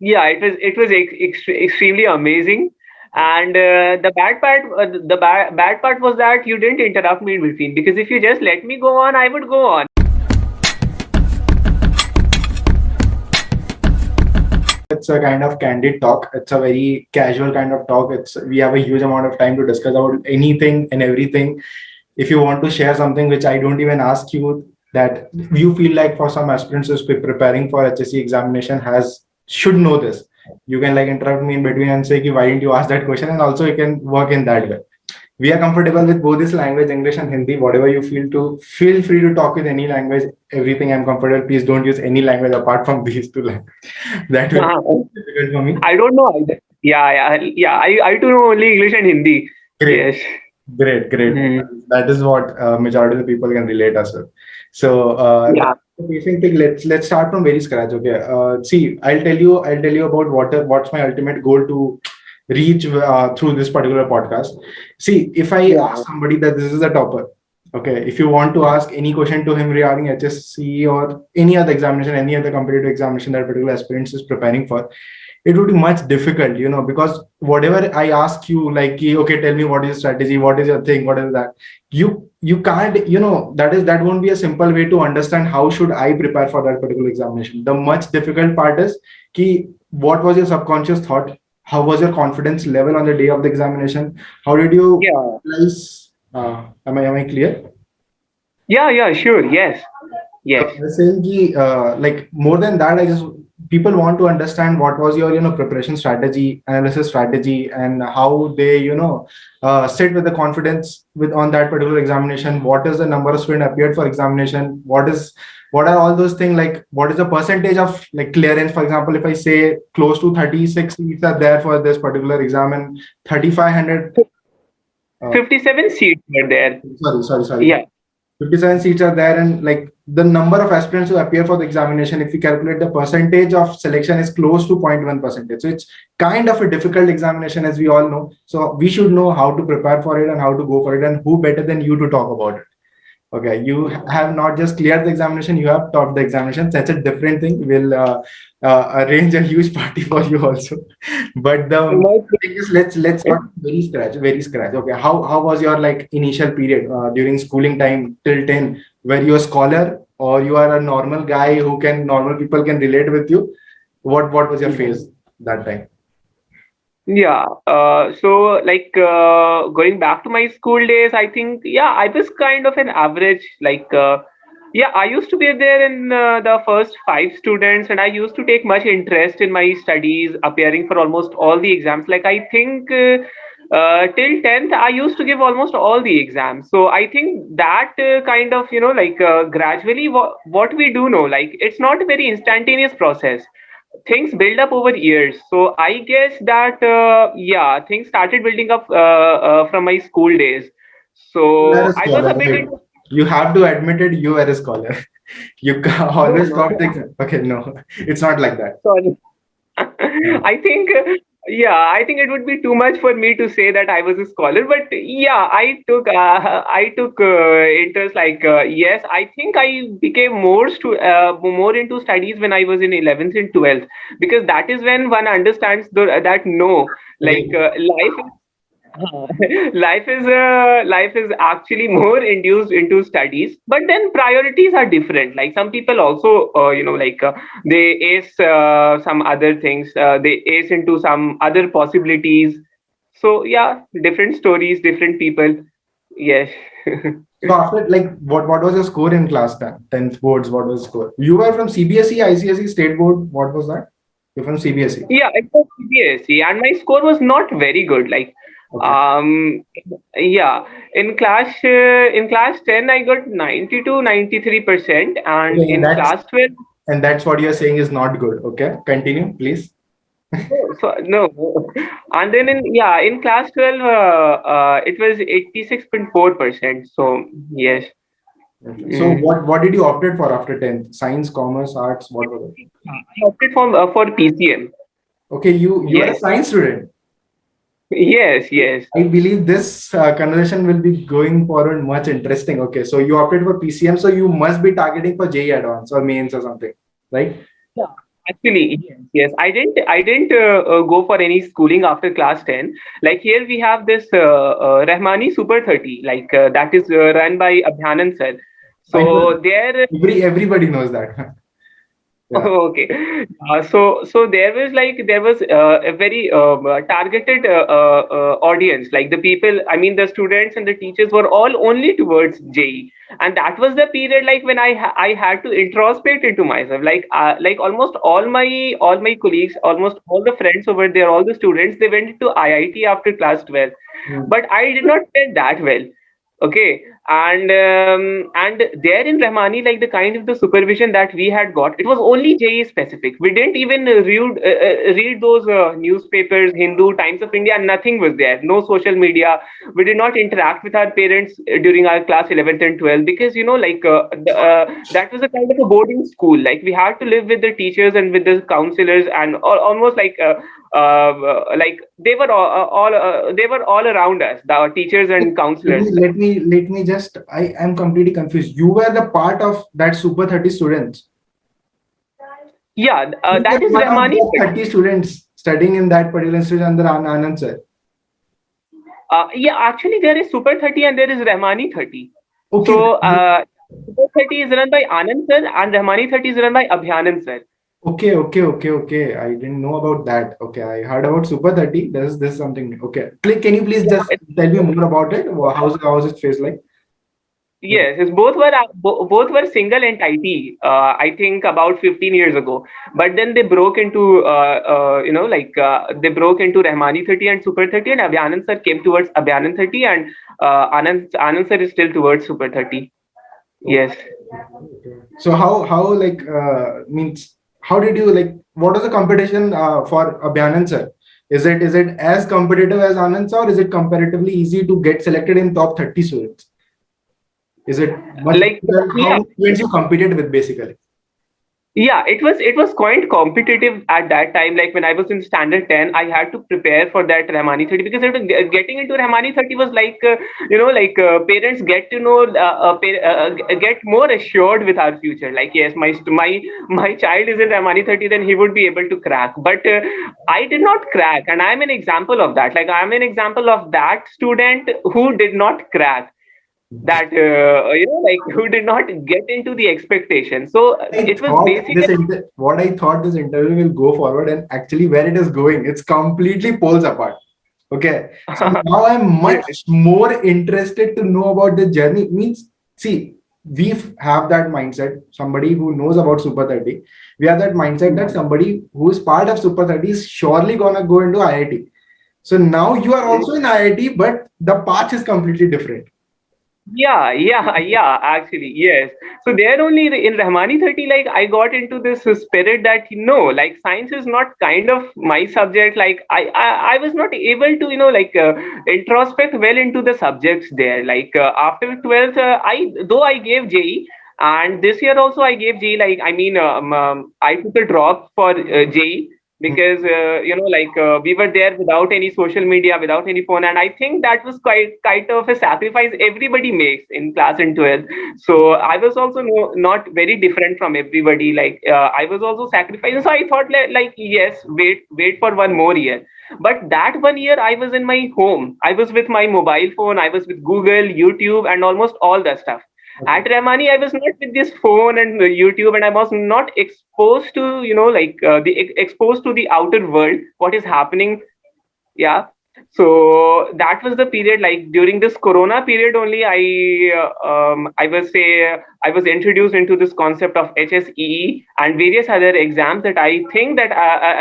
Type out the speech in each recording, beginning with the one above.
Yeah, it was extremely amazing. And the bad part was that you didn't interrupt me in between, because if you just let me go on, I would go on. It's a kind of candid talk. It's a very casual kind of talk. It's we have a huge amount of time to discuss about anything and everything. If you want to share something which I don't even ask you, that you feel like for some aspirants who's preparing for HSC examination has should know this, you can like interrupt me in between and say, why didn't you ask that question? And also you can work in that way. We are comfortable with both this language, English and Hindi. Whatever you feel free to talk with any language. Everything I'm comfortable. Please don't use any language apart from these two languages. That will be difficult for me. I don't know either. Yeah. I do know only English and Hindi. Great, Yes. great. Mhm. That is what majority of the people can relate us with. So Yeah. the basic thing. Let's start from very scratch. Okay. See, I'll tell you about what's my ultimate goal to reach through this particular podcast. See, if I Yeah. ask somebody that this is a topper, okay, if you want to ask any question to him regarding HSC or any other examination, any other competitive examination that particular aspirant is preparing for, it would be much difficult, because whatever I ask you, like, okay, tell me what is your strategy, what is your thing, what is that? You can't, that won't be a simple way to understand how should I prepare for that particular examination. The much difficult part is what was your subconscious thought? How was your confidence level on the day of the examination? How did you Yeah. realize? Am I clear? Yeah. Sure. Yes. So Yes. I was saying like more than that, I just people want to understand what was your preparation strategy, analysis strategy, and how they sit with the confidence with on that particular examination. What is the number of students appeared for examination? What are all those things, like what is the percentage of like clearance? For example, if I say close to 36 seats are there for this particular exam and 3500, 57 seats were there. sorry, Yeah. 57 seats are there, and like the number of aspirants who appear for the examination, if you calculate the percentage of selection, is close to 0.1 percentage. So it's kind of a difficult examination, as we all know. So we should know how to prepare for it and how to go for it, and who better than you to talk about it. Okay, you have not just cleared the examination, you have taught the examination. That's a different thing. We'll arrange a huge party for you also. But the thing is, let's start very scratch. Okay, how was your like initial period during schooling time till 10? Were you a scholar or you are a normal guy normal people can relate with you? What was your phase that time? Yeah. So, like, going back to my school days, I think, yeah, I was kind of an average. Like, yeah, I used to be there in the first five students, and I used to take much interest in my studies, appearing for almost all the exams. Like, I think till 10th, I used to give almost all the exams. So, I think that kind of, like, gradually what we do know, like, it's not a very instantaneous process. Things build up over years. So I guess that yeah, things started building up from my school days. You were a So I was scholar, a bit right? into. You have to admit it, you were a scholar. You No, always no. top the exam. Okay, no, it's not like that. Sorry. No. I think, yeah, I think it would be too much for me to say that I was a scholar. But yeah, I took interest. Like, yes, I think I became more into studies when I was in 11th and 12th, because that is when one understands that no, like, Wait. life is actually more induced into studies, but then priorities are different. Like, some people also, like, they ace some other things, they ace into some other possibilities. So yeah, different stories, different people. Yes. So after like what was your score in class 10? 10th boards, what was the score? You were from CBSE, ICSE, state board. What was that? You're from CBSE. Yeah, it was CBSE, and my score was not very good. Like, Okay. um, yeah, in class 10, I got 92, 93%, and Okay, in class 12, and that's what you're saying is not good. Okay. Continue, please. no, and then in class 12, it was 86.4%. So yes. Okay. So Mm. what did you opted for after 10th? Science, commerce, arts, what was it? I opted for PCM. Okay, you are a Yes, science student. yes. I believe this conversation will be going forward much interesting. Okay, so you opted for PCM, so you must be targeting for JEE Advance or mains or something, right? Actually, yes, yes. I didn't go for any schooling after class 10. Like here we have this Rahmani Super 30, like that is run by Abhyanan sir. I know So there everybody knows that. Yeah. Okay. So there was a very targeted audience. Like the people, I mean, the students and the teachers were all only towards JE, and that was the period like when I had to introspect into myself. Like almost all my colleagues, almost all the friends over there, all the students, they went to IIT after class 12, Mm. but I did not fare that well. Okay, and there in Rahmani, like the kind of the supervision that we had got, it was only JE specific. We didn't even read those newspapers, Hindu, Times of India. Nothing was there. No social media. We did not interact with our parents during our class 11th and 12th because that was a kind of a boarding school. Like we had to live with the teachers and with the counselors and almost like they were all around us, the teachers and Let me counselors. let me let me just I am completely confused. You were the part of that Super 30 students. Yeah, You were that is one of Rahmani. the 30 students studying in that particular institute under Anand sir. Yeah, actually, there is Super 30 and there is Rahmani 30. Okay. So, Super 30 is run by Anand sir and Rahmani 30 is run by Abhyanan sir. Okay. I didn't know about that. Okay, I heard about Super 30. This is something new. Okay. Can you please Yeah, just tell me more about it? How's it face like? Yeah. yes, both were single entity. I think about 15 years ago, but then they broke into they broke into Rahmani 30 and Super 30, and Abhyanan sir came towards Abhyanan 30, and Anand sir is still towards Super 30. Yes. So how like means how did you like what is the competition for Abhyanan sir? Is it as competitive as Anand sir or is it comparatively easy to get selected in top 30 students? Is it much Like better? How yeah, many students you competed with basically? yeah, it was quite competitive at that time. Like when I was in standard 10, I had to prepare for that Rahmani 30 because getting into Rahmani 30 was like parents get to know get more assured with our future. Like yes, my child is in Rahmani 30, then he would be able to crack. But I did not crack, and I'm an example of that. Like I'm an example of that student who did not crack, that who did not get into the expectation. So I it was thought basically what I thought this interview will go forward and actually where it is going, it's completely poles apart. Okay. So now I'm much yes. more interested to know about the journey. Means, see, we have that mindset. Somebody who knows about Super 30, we have that mindset that somebody who is part of Super 30 is surely gonna go into IIT. So now you are also in IIT, but the path is completely different. Yeah, actually, yes. So there only in Rahmani 30, like I got into this spirit that like science is not kind of my subject. Like I was not able to introspect well into the subjects there. Like after 12th, I gave JE, and this year also I gave JE. Like I mean, I took a drop for JE because we were there without any social media, without any phone, and I think that was quite kind of a sacrifice everybody makes in class in 12th. So I was also not very different from everybody. Like I was also sacrificing, so I thought like yes, wait for one more year. But that one year I was in my home, I was with my mobile phone, I was with Google, YouTube, and almost all the stuff. Okay. At Ramani, I was not with this phone and YouTube, and I was not exposed to, exposed to the outer world, what is happening. Yeah. So that was the period, like during this Corona period only, I was introduced into this concept of HSEE and various other exams that I think that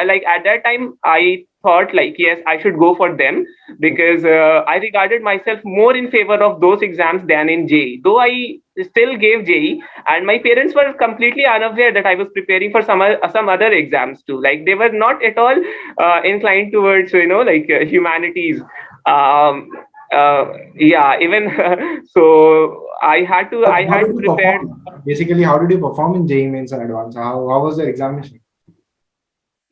like at that time I thought like yes, I should go for them because I regarded myself more in favor of those exams than in JE. Though I still gave JE, and my parents were completely unaware that I was preparing for some other exams too. Like they were not at all inclined towards humanities. Um, yeah, even so, I How had did to you prepare. perform? Basically, how did you perform in JEE Mains and Advance? How was the examination?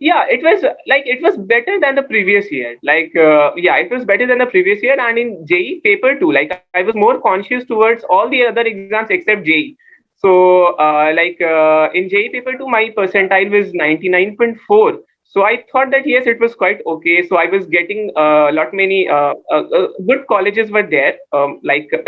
Yeah, it was better than the previous year. Like yeah, it was better than the previous year, and in JE paper too. Like I was more conscious towards all the other exams except JE. So in JEE paper 2, my percentile was 99.4. So I thought that yes, it was quite okay. So I was getting a lot many good colleges were there,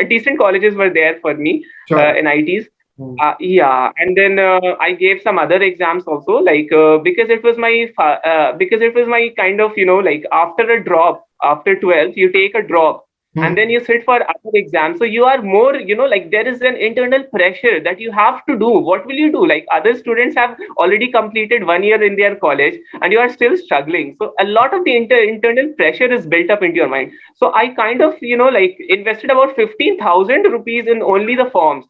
decent colleges were there for me Sure. in ITs. Mm. Yeah, and then I gave some other exams also, because it was my kind of, like after a drop, after 12th, you take a drop and then Mm. you sit for other exams. So you are more, like there is an internal pressure that you have to do. What will you do? Like other students have already completed 1 year in their college and you are still struggling. So a lot of the internal pressure is built up into your mind. So I kind of, like invested about 15,000 rupees in only the forms.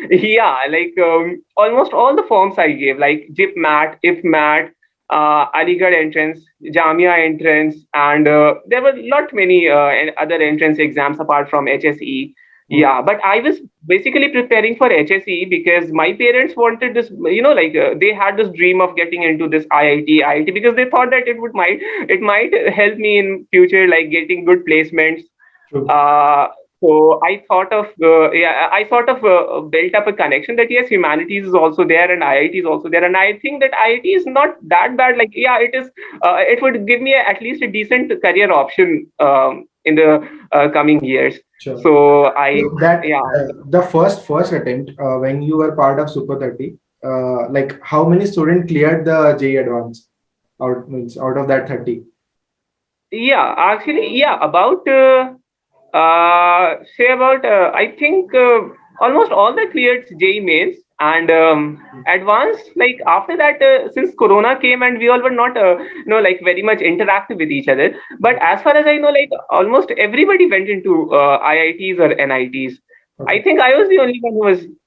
Yeah, almost all the forms I gave, like JIP MAT, IF MAT, Aligarh entrance, Jamia entrance, and there were not many other entrance exams apart from HSE. Mm. Yeah, but I was basically preparing for HSE because my parents wanted this, they had this dream of getting into this IIT, because they thought that it might help me in future, like getting good placements. True. uh, so I sort of built up a connection that yes, humanities is also there and IIT is also there, and I think that IIT is not that bad. Like yeah, it is. It would give me at least a decent career option in the coming years. Sure. So I So that yeah. the first attempt when you were part of Super 30, like how many students cleared the JEE Advance out of that 30? Yeah, actually, yeah, about say about I think almost all the cleared JEE mains and advanced. Like after that, since Corona came and we all were not, like very much interactive with each other. But as far as I know, like almost everybody went into IITs or NITs. I Okay. think I was the only one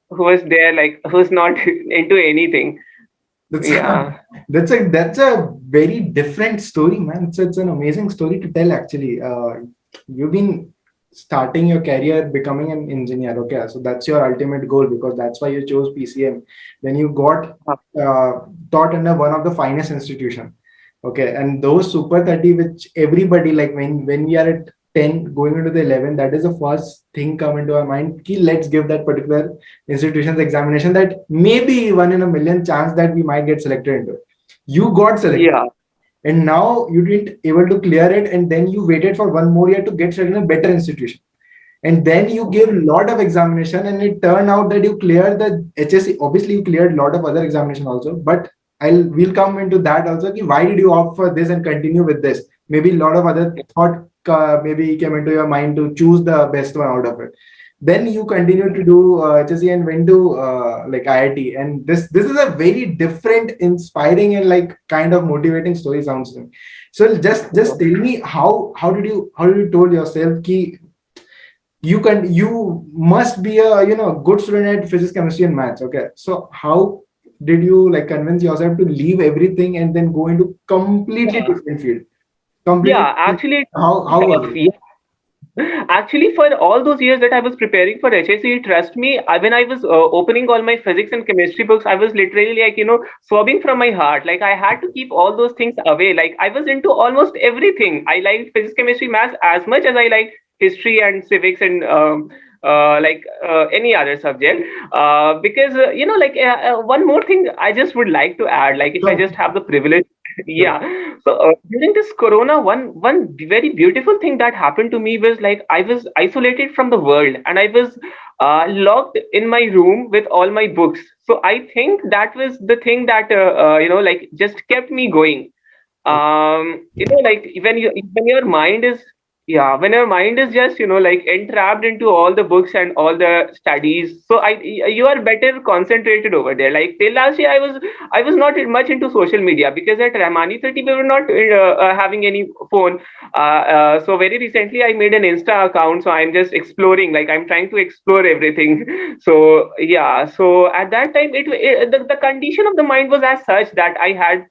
who was there, like who was not into anything. That's Yeah. that's a very different story, man. It's an amazing story to tell actually. You've been starting your career becoming an engineer. Okay, so that's your ultimate goal because that's why you chose PCM. Then you got uh, taught in one of the finest institution. Okay, and those Super 30, which everybody like when we are at 10 going into the 11, that is the first thing come into our mind. Ki, let's give that particular institution's examination that maybe one in a million chance that we might get selected into it. You got selected Yeah. and now you didn't able to clear it and then you waited for one more year to get selected in a better institution and then you gave a lot of examination and it turned out that you cleared the HSC. Obviously you cleared a lot of other examination also, but we'll come into that also. Ki why did you opt for this and continue with this? Maybe a lot of other thought maybe came into your mind to choose the best one out of it. Then you continued to do HSC and went to like IIT. And this is a very different, inspiring and like kind of motivating story sounds to me. So just tell me how did you told yourself ki you must be a good student at physics, chemistry, and maths. Okay, so how did you like convince yourself to leave everything and then go into completely Yeah. different field? Completely Yeah, actually, how was it? yeah. Actually, for all those years that I was preparing for HSE, trust me, when I was opening all my physics and chemistry books, I was literally like, swabbing from my heart. Like I had to keep all those things away. Like I was into almost everything. I liked physics, chemistry, maths as much as I liked history and civics and any other subject. Because one more thing I just would like to add, like if I Sure, just have the privilege. sure. Yeah. So during this Corona, one very beautiful thing that happened to me was like I was isolated from the world and I was locked in my room with all my books. So I think that was the thing that like just kept me going. Like when your mind is, yeah, when your mind is just like entrapped into all the books and all the studies, so you are better concentrated over there. Like till last year I was not much into social media because at Rahmani 30 we were not having any phone. So very recently I made an Insta account, so I'm just exploring, like I'm trying to explore everything. So yeah, so at that time the condition of the mind was as such that I had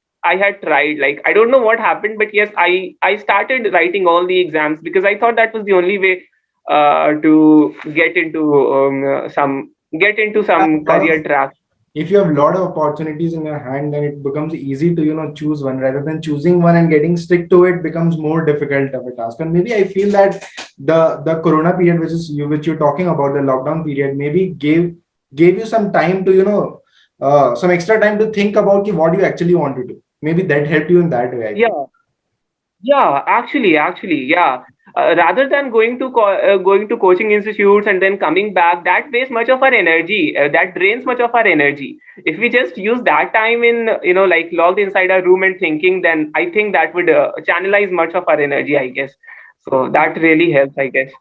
tried. Like I don't know what happened, but yes, I started writing all the exams because I thought that was the only way to Yeah, some career track. if you have a lot of opportunities in your hand, then it becomes easy to choose one rather than choosing one and getting stick to it becomes more difficult of a task. And maybe I feel that the Corona period, which you're talking about, the lockdown period, maybe gave gave you some time to, some extra time to think about what you actually want to do. Maybe that helped you in that way, I feel. Yeah. Yeah, actually, yeah. Rather than going to coaching institutes and then coming back, that wastes much of our energy. That drains much of our energy. If we just use that time in, like logged inside our room and thinking, then I think that would channelize much of our energy, I guess. So that really helps, I guess.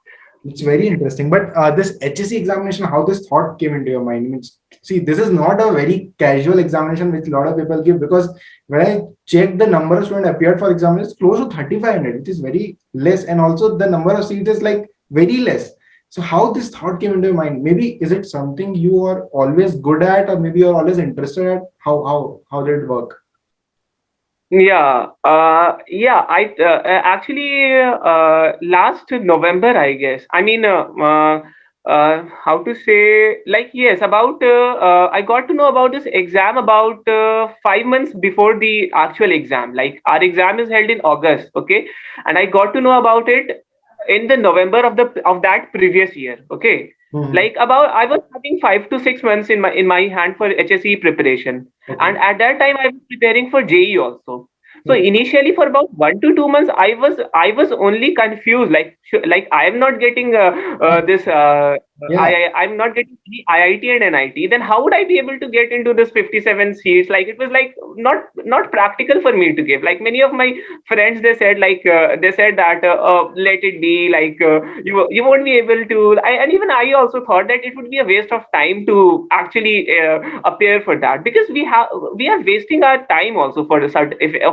It's very interesting. But this HSC examination, how this thought came into your mind? Means, see, this is not a very casual examination which a lot of people give, because when I checked the number of students appeared for examination, it's close to 3,500, which is very less, and also the number of seats is like very less. So how this thought came into your mind? Maybe is it something you are always good at, or maybe you're always interested at? How did it work? Yeah. Actually, last November, I guess. I mean, how to say? Like, yes, about I got to know about this exam about 5 months before the actual exam. Like, our exam is held in August, okay, and I got to know about it in the November of that previous year, okay. Hmm. Like about I was having 5 to 6 months in my hand for HSE preparation, Okay. and at that time I was preparing for JE also. So Okay. initially for about 1 to 2 months, I was only confused. Like I am not getting this. Yeah. I'm not getting any IIT and NIT. Then how would I be able to get into this 57 seats? Like it was like not practical for me to give. Like many of my friends, they said that let it be. Like you won't be able to. And even I also thought that it would be a waste of time to actually appear for that, because we are wasting our time also for the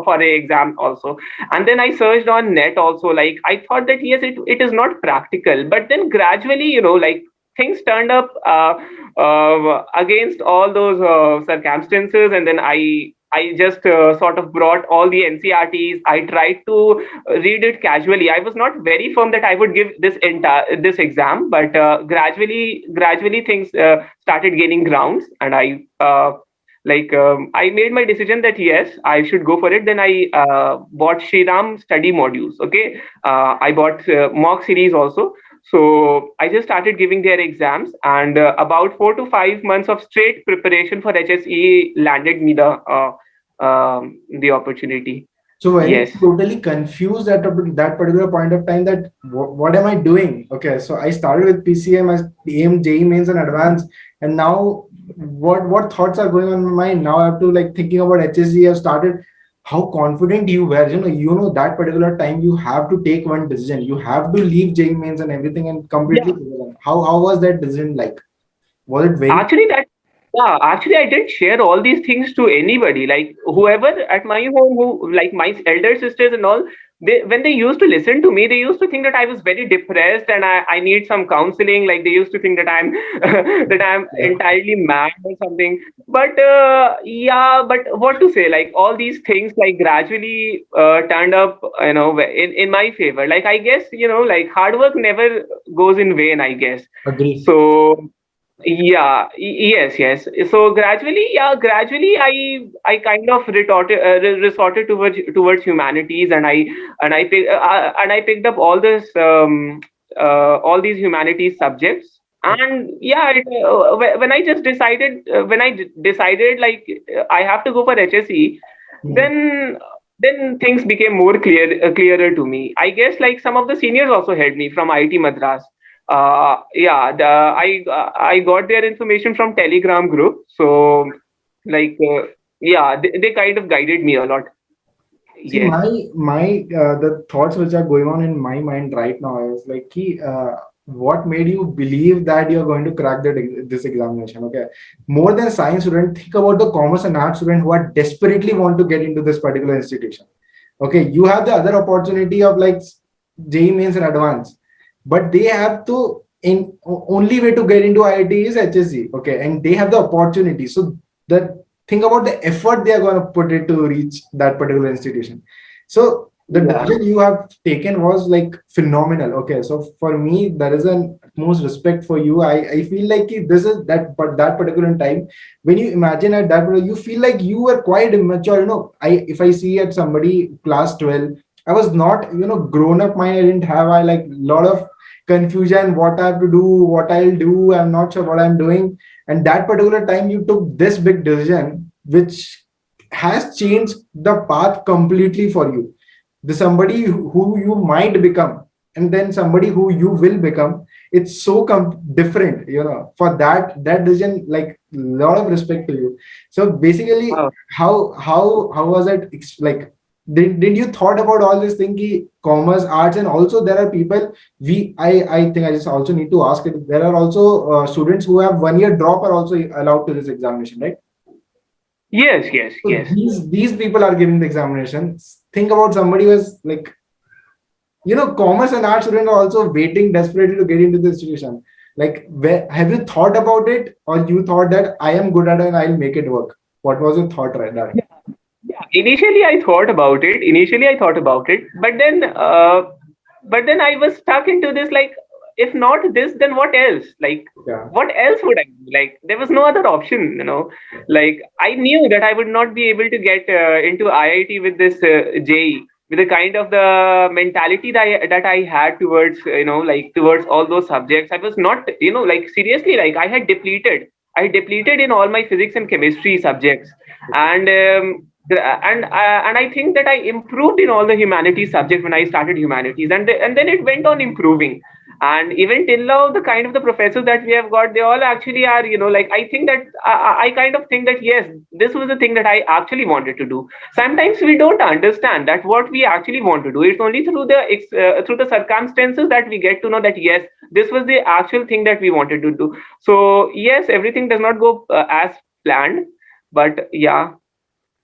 for a exam also. And then I searched on net also. Like I thought that yes, it is not practical, but then gradually, like things turned up against all those circumstances, and then I just sort of brought all the NCRTs. I tried to read it casually. I was not very firm that I would give this exam, but gradually things started gaining grounds, and I made my decision that yes, I should go for it. Then I bought Shriram study modules. Okay, I bought mock series also. So I just started giving their exams, and about 4 to 5 months of straight preparation for HSE landed me the opportunity. So when you Yes. totally confused at that particular point of time, that what am I doing? Okay, so I started with PCM as aim JE mains and advanced, and now what thoughts are going on in my mind? Now I have to like thinking about HSC. I've started. How confident you were? That particular time you have to take one decision. You have to leave JE mains and everything and completely. How was that decision like? Was it very? Actually, actually, I didn't share all these things to anybody. Like whoever at my home, who like my elder sisters and all, when they used to listen to me, they used to think that I was very depressed and I need some counseling. Like they used to think that I'm that I'm entirely mad or something. But yeah, but what to say? Like all these things, like gradually turned up, in my favor. Like I guess, like hard work never goes in vain, I guess. Agree. So yes. So gradually I kind of resorted towards humanities, and I picked up all these humanities subjects. And yeah, when I just decided decided like I have to go for HSE, Mhm. then things became more clearer to me. I guess like some of the seniors also helped me from IIT Madras. Yeah, I got their information from Telegram group. So like yeah, they kind of guided me a lot. See, Yes. the thoughts which are going on in my mind right now is like, what made you believe that you're going to crack this examination? Okay, more than science student, think about the commerce and arts student who are desperately want to get into this particular institution. Okay, you have the other opportunity of like JEE mains and advanced, but they have to only way to get into IIT is HSC. Okay, and they have the opportunity. So the think about the effort they are going to put it to reach that particular institution. So the Yeah. decision you have taken was like phenomenal. Okay, so for me, there is an utmost respect for you. I feel like this is that, but that particular time when you imagine at that you feel like you were quite immature. I if I see at somebody class 12, I was not grown up mind. I didn't have I like lot of confusion, what I have to do, what I'll do, I'm not sure what I'm doing. And that particular time you took this big decision, which has changed the path completely for you. The somebody who you might become, and then somebody who you will become, it's so different, for that decision, like, lot of respect to you. So basically, Wow. how was it, like, did you thought about all this thing, commerce, arts, and also there are people, I think I just also need to ask it, there are also students who have 1 year drop are also allowed to this examination, right? Yes, yes, So yes. these people are giving the examination. Think about somebody who is like, commerce and art students are also waiting desperately to get into the institution. Like, have you thought about it, or you thought that I am good at it and I'll make it work? What was your thought right there? Yeah, initially I thought about it. But then I was stuck into this, like, if not this, then what else? Like, Yeah. what else would I do? Like, there was no other option, you know. Like, I knew that I would not be able to get into IIT with this JE, with the kind of the mentality that I had towards, like, towards all those subjects. I was not, like, seriously, like, I depleted in all my physics and chemistry subjects, and and I think that I improved in all the humanities subjects when I started humanities, and then it went on improving. And even till now, the kind of the professors that we have got, they all actually are, like, I think that I kind of think that yes, this was the thing that I actually wanted to do. Sometimes we don't understand that what we actually want to do. It's only through the circumstances that we get to know that yes, this was the actual thing that we wanted to do. So yes, everything does not go as planned, but yeah.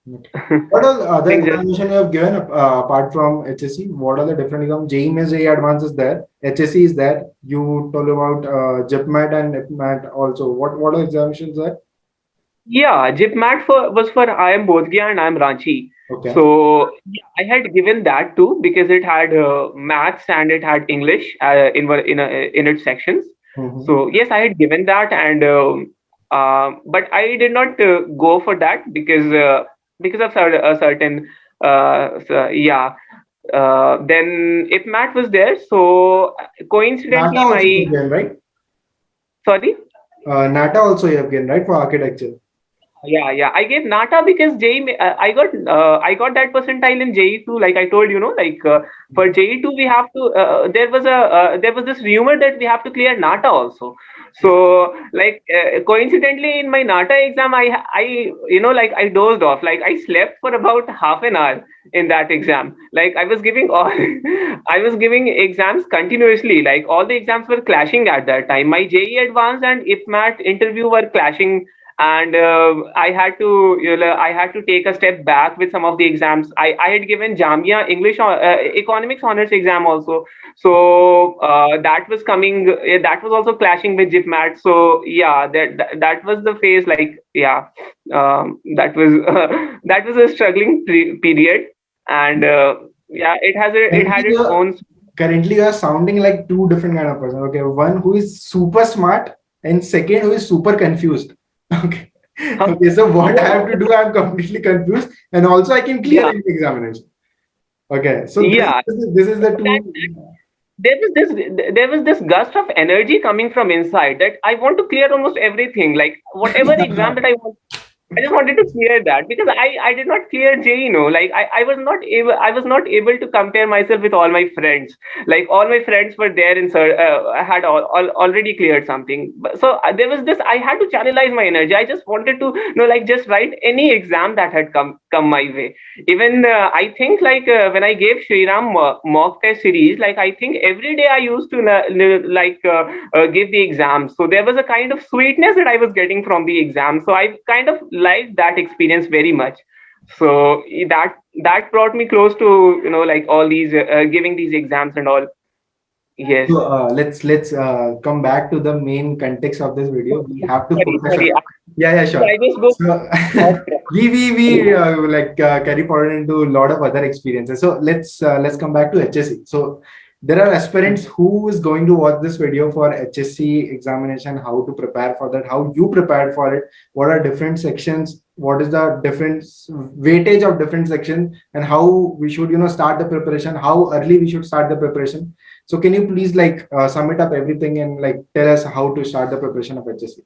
What are the other Things just examination you have given apart from HSE? What are the different exams? JEE Mains, JEE Advanced is there. HSE is there. You told about JIPMAT and IPMAT also. What are examinations there? Yeah, JIPMAT was for I am Bodhgaya and I am Ranchi. Okay. So yeah, I had given that too because it had maths and it had English in its sections. Mm-hmm. So yes, I had given that, and but I did not go for that because of a certain yeah. Then IPMAT was there, so NATA coincidentally also you my have given, right? sorry. NATA also you have given, right, for architecture? Yeah, yeah. I gave Nata because I got that percentile in JE two. Like I told, like for JE two we have to. There was this rumor that we have to clear Nata also. So like coincidentally in my Nata exam, like I dozed off. Like I slept for about half an hour in that exam. Like I was giving all, I was giving exams continuously. Like all the exams were clashing at that time. My JE advanced and IPMAT interview were clashing, and I had to take a step back with some of the exams. I had given Jamia English economics honors exam also. So that was coming, that was also clashing with JIPMAT. So yeah, that was the phase, like yeah. That was that was a struggling period, and yeah, it Currently, had its own. currently you are sounding like two different kind of person. Okay, one who is super smart and second who is super confused. Okay. Okay, so what I have to do, I'm completely confused, and also I can clear Yeah, any examination. Okay, so yeah. this is the That two. there was this gust of energy coming from inside that I want to clear almost everything, like whatever exam that I want. I just wanted to clear that because I did not clear J, like I was not able to compare myself with all my friends. Like all my friends were there in sir had already cleared something. So there was this, I had to channelize my energy. I just wanted to, like just write any exam that had come my way. Even I think like when I gave Shriram mock test series, like I think every day I used to give the exam. So there was a kind of sweetness that I was getting from the exam. So I kind of liked that experience very much. So that brought me close to, like all these giving these exams and all. Yes. So let's come back to the main context of this video. We have to Sorry, focus on. sorry. Yeah, yeah, sure. I just go So off track. we carry forward into a lot of other experiences. So let's come back to HSE. So there are aspirants who is going to watch this video for HSE examination, how to prepare for that, how you prepared for it, what are different sections, what is the different weightage of different sections, and how we should start the preparation, how early we should start the preparation. So can you please like sum it up everything and like tell us how to start the preparation of HSE?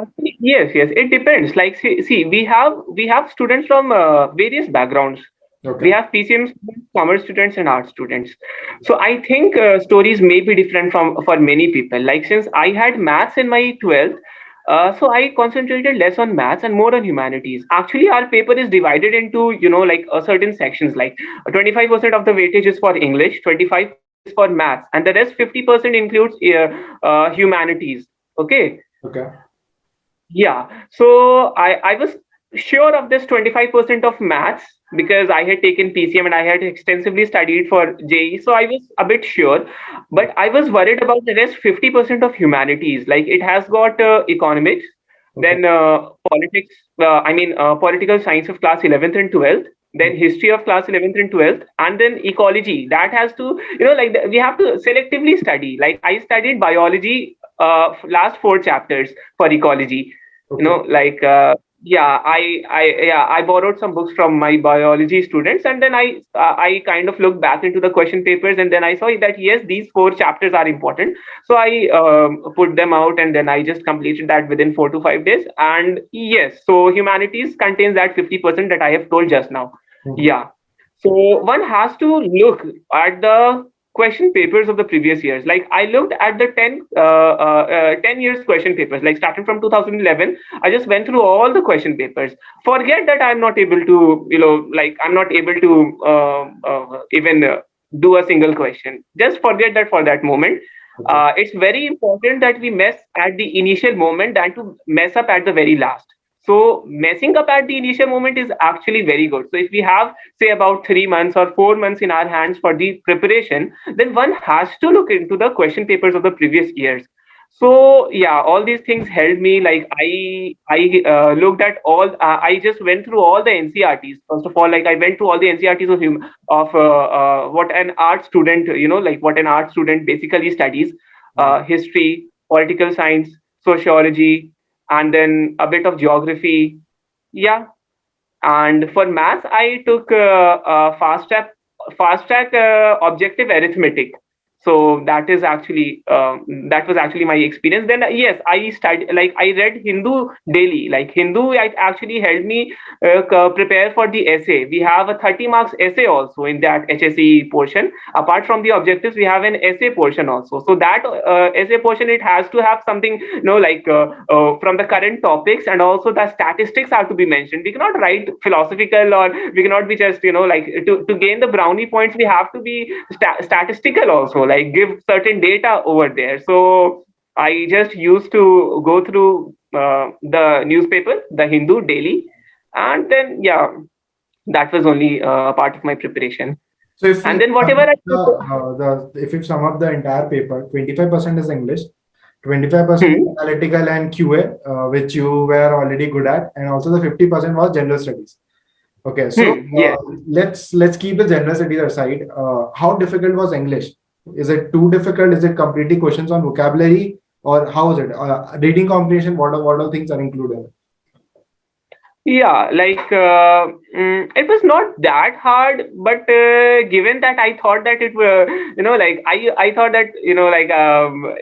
Actually, yes, yes, it depends. Like, see, we have students from various backgrounds. We Okay. have PCM students, commerce students, and art students. So I think stories may be different from for many people. Like, since I had maths in my 12th, so I concentrated less on maths and more on humanities. Actually, our paper is divided into, like certain sections. Like 25% of the weightage is for English, 25 is for maths, and the rest 50% includes humanities. Okay. Okay. Yeah, so I was sure of this 25% of maths because I had taken PCM and I had extensively studied for JE, so I was a bit sure. But I was worried about the rest 50% of humanities. Like it has got economics, Okay. then politics, political science of class 11th and 12th, then history of class 11th and 12th, and then ecology. That has to, we have to selectively study. Like I studied biology last four chapters for ecology, Okay. like I borrowed some books from my biology students, and then I kind of looked back into the question papers, and then I saw that yes, these four chapters are important. So I put them out, and then I just completed that within 4 to 5 days. And yes, so humanities contains that 50% that I have told just now. Mhm. Yeah, so one has to look at the question papers of the previous years. Like I looked at the 10 years question papers, like starting from 2011. I just went through all the question papers. Forget that I'm not able to, like I'm not able to even do a single question. Just forget that for that moment. Okay. It's very important that we mess at the initial moment than to mess up at the very last. So messing up at the initial moment is actually very good. So if we have say about 3 months or 4 months in our hands for the preparation, then one has to look into the question papers of the previous years. So yeah, all these things helped me. Like I looked at all. I just went through all the NCRTs. First of all, like I went through all the NCRTs of what an art student, like what an art student basically studies: Mhm. history, political science, sociology, and then a bit of geography. Yeah, and for maths, I took fast track objective arithmetic. So that was actually my experience. Then yes, I studied, like I read Hindu daily. Like Hindu, it actually helped me prepare for the essay. We have a 30 marks essay also in that HSE portion. Apart from the objectives, we have an essay portion also. So that essay portion, it has to have something, like from the current topics, and also the statistics are to be mentioned. We cannot write philosophical, or we cannot be just, like to gain the brownie points, we have to be statistical also, like give certain data over there. So I just used to go through the newspaper, the Hindu daily, and then yeah, that was only part of my preparation. So if And we then sum whatever up I the if we sum up the entire paper, 25% is English, 25% is hmm, analytical and QA, which you were already good at, and also the 50% was general studies. Okay, so yes. let's keep the general studies aside. How difficult was English? Is it too difficult? Is it completely questions on vocabulary, or how is it? Reading comprehension? What all things are included? Yeah, like it was not that hard, but given that I thought that it were, like I thought that like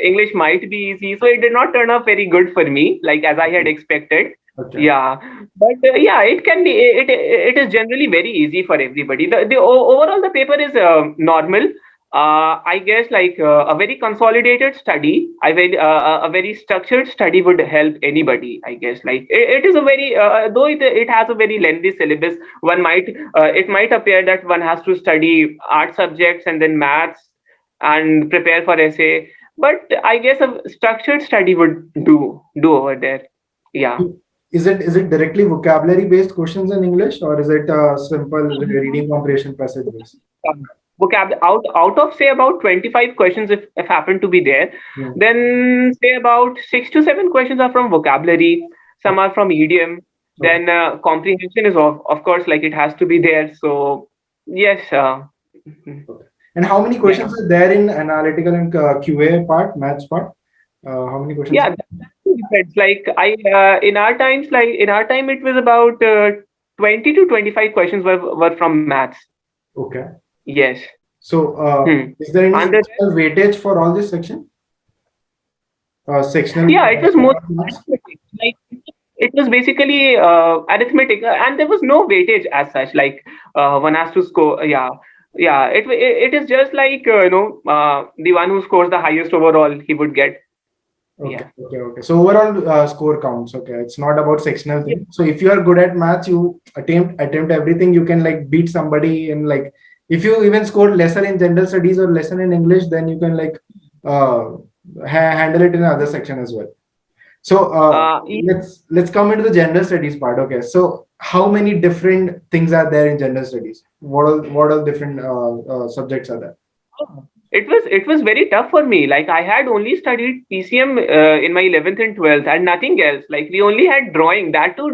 English might be easy, so it did not turn out very good for me, like as I had expected. Okay. Yeah, but yeah, it can be. It is generally very easy for everybody. Overall the paper is normal. I guess like a very consolidated study, a very structured study would help anybody. I guess like it is a very though it has a very lengthy syllabus. One might it might appear that one has to study art subjects and then maths and prepare for essay. But I guess a structured study would do over there. Yeah. Is it directly vocabulary based questions in English, or is it simple reading comprehension passage based? Out of say about 25 questions, if happen to be there, Hmm. then say about 6 to 7 questions are from vocabulary, some Okay. are from idiom, Okay. then comprehension is of course, like it has to be there. So yes, mhm, Okay. And how many yeah, questions are there in analytical and QA part, maths part? How many questions? yeah, that depends. Like in our time it was about 20 to 25 questions were from maths. Okay. Yes. So, Hmm. is there any And the sectional weightage for all this section? Sectional Yeah, it was more marks? arithmetic. Like it was basically arithmetic, and there was no weightage as such. Like one has to score. Yeah, yeah. It is just like the one who scores the highest overall, he would get. Okay, Yeah. okay, okay. So overall score counts. Okay, it's not about sectional Yeah. thing. So if you are good at maths, you attempt everything. You can like beat somebody in like if you even score lesser in general studies or lesser in English, then you can like uh, handle it in other section as well. So Yeah. let's come into the gender studies part. Okay, so how many different things are there in gender studies? What all different subjects are there? It was very tough for me. Like I had only studied PCM in my 11th and 12th, and nothing else. Like we only had drawing, that too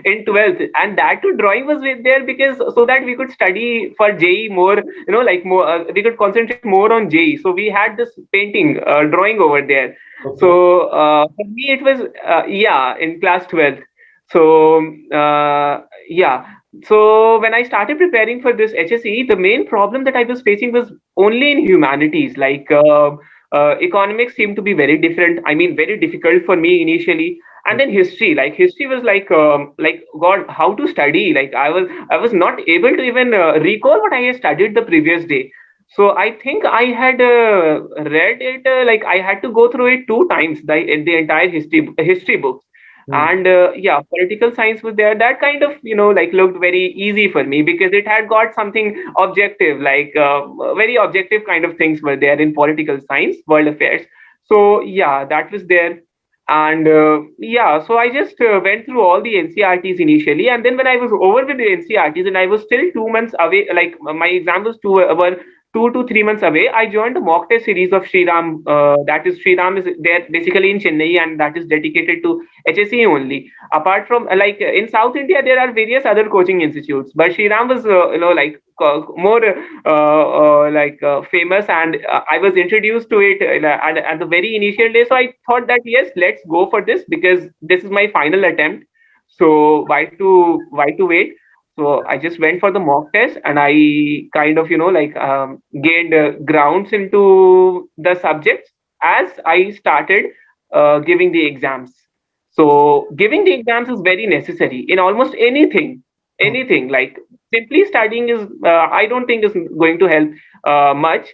in 12th, and that too drawing was with there because so that we could study for JE more. Like more we could concentrate more on JE. So we had this painting, drawing over there. Okay. So for me it was yeah, in class 12th. So yeah. So when I started preparing for this HSE, the main problem that I was facing was only in humanities. Like economics seemed to be very different. I mean, very difficult for me initially. And then history, like history was like God, how to study? Like I was not able to even recall what I had studied the previous day. So I think I had read it like I had to go through it two times, the entire history books. Hmm. And yeah, political science was there. That kind of like looked very easy for me because it had got something objective, like very objective kind of things were there in political science, world affairs. So yeah, that was there. And yeah, so I just went through all the NCRTs initially, and then when I was over with the NCRTs and I was still 2 months away, like my exam was were 2 to 3 months away, I joined the mock test series of Sriram. That is, Sriram is there basically in Chennai, and that is dedicated to HSE only. Apart from like in South India, there are various other coaching institutes, but Sriram was like more famous, and I was introduced to it at the very initial day. So I thought that yes, let's go for this because this is my final attempt. So why to wait? So I just went for the mock test, and I kind of like gained grounds into the subjects as I started giving the exams. So giving the exams is very necessary in almost anything. Okay. Anything like simply studying is I don't think is going to help much.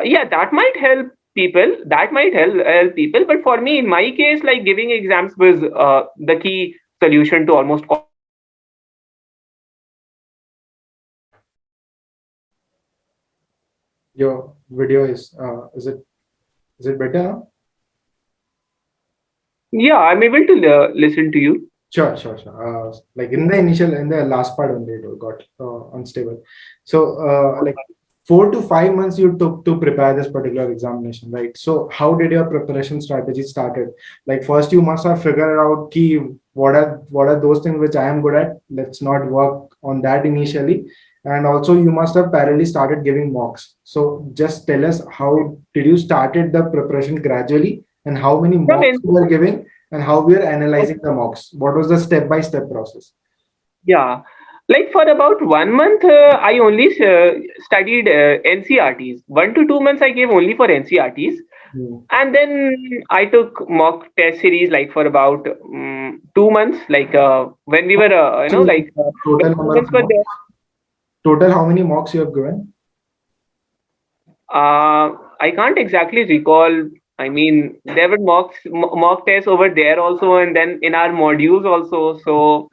Yeah, that might help people. That might help people. But for me, in my case, like giving exams was the key solution to almost all my problems. Your video is it better now? Yeah, I'm able to listen to you. Sure, sure, sure. Like in the last part only it got unstable. So, like 4 to 5 months you took to prepare this particular examination, right? So, how did your preparation strategy started? Like first, you must have figured out key what are those things which I am good at. Let's not work on that initially, and also you must have parallelly started giving mocks. So, just tell us how did you started the preparation gradually, and how many From mocks you were NCR. giving and how we are analyzing the mocks. What was the step-by-step process? Yeah, like for about 1 month, I only studied NCRTs. 1 to 2 months I gave only for NCRTs, Hmm. and then I took mock test series like for about 2 months. Like when we were, So, like when total number of students were there. mocks. Total, how many mocks you have given? I can't exactly recall. I mean, there were mock tests over there also, and then in our modules also. So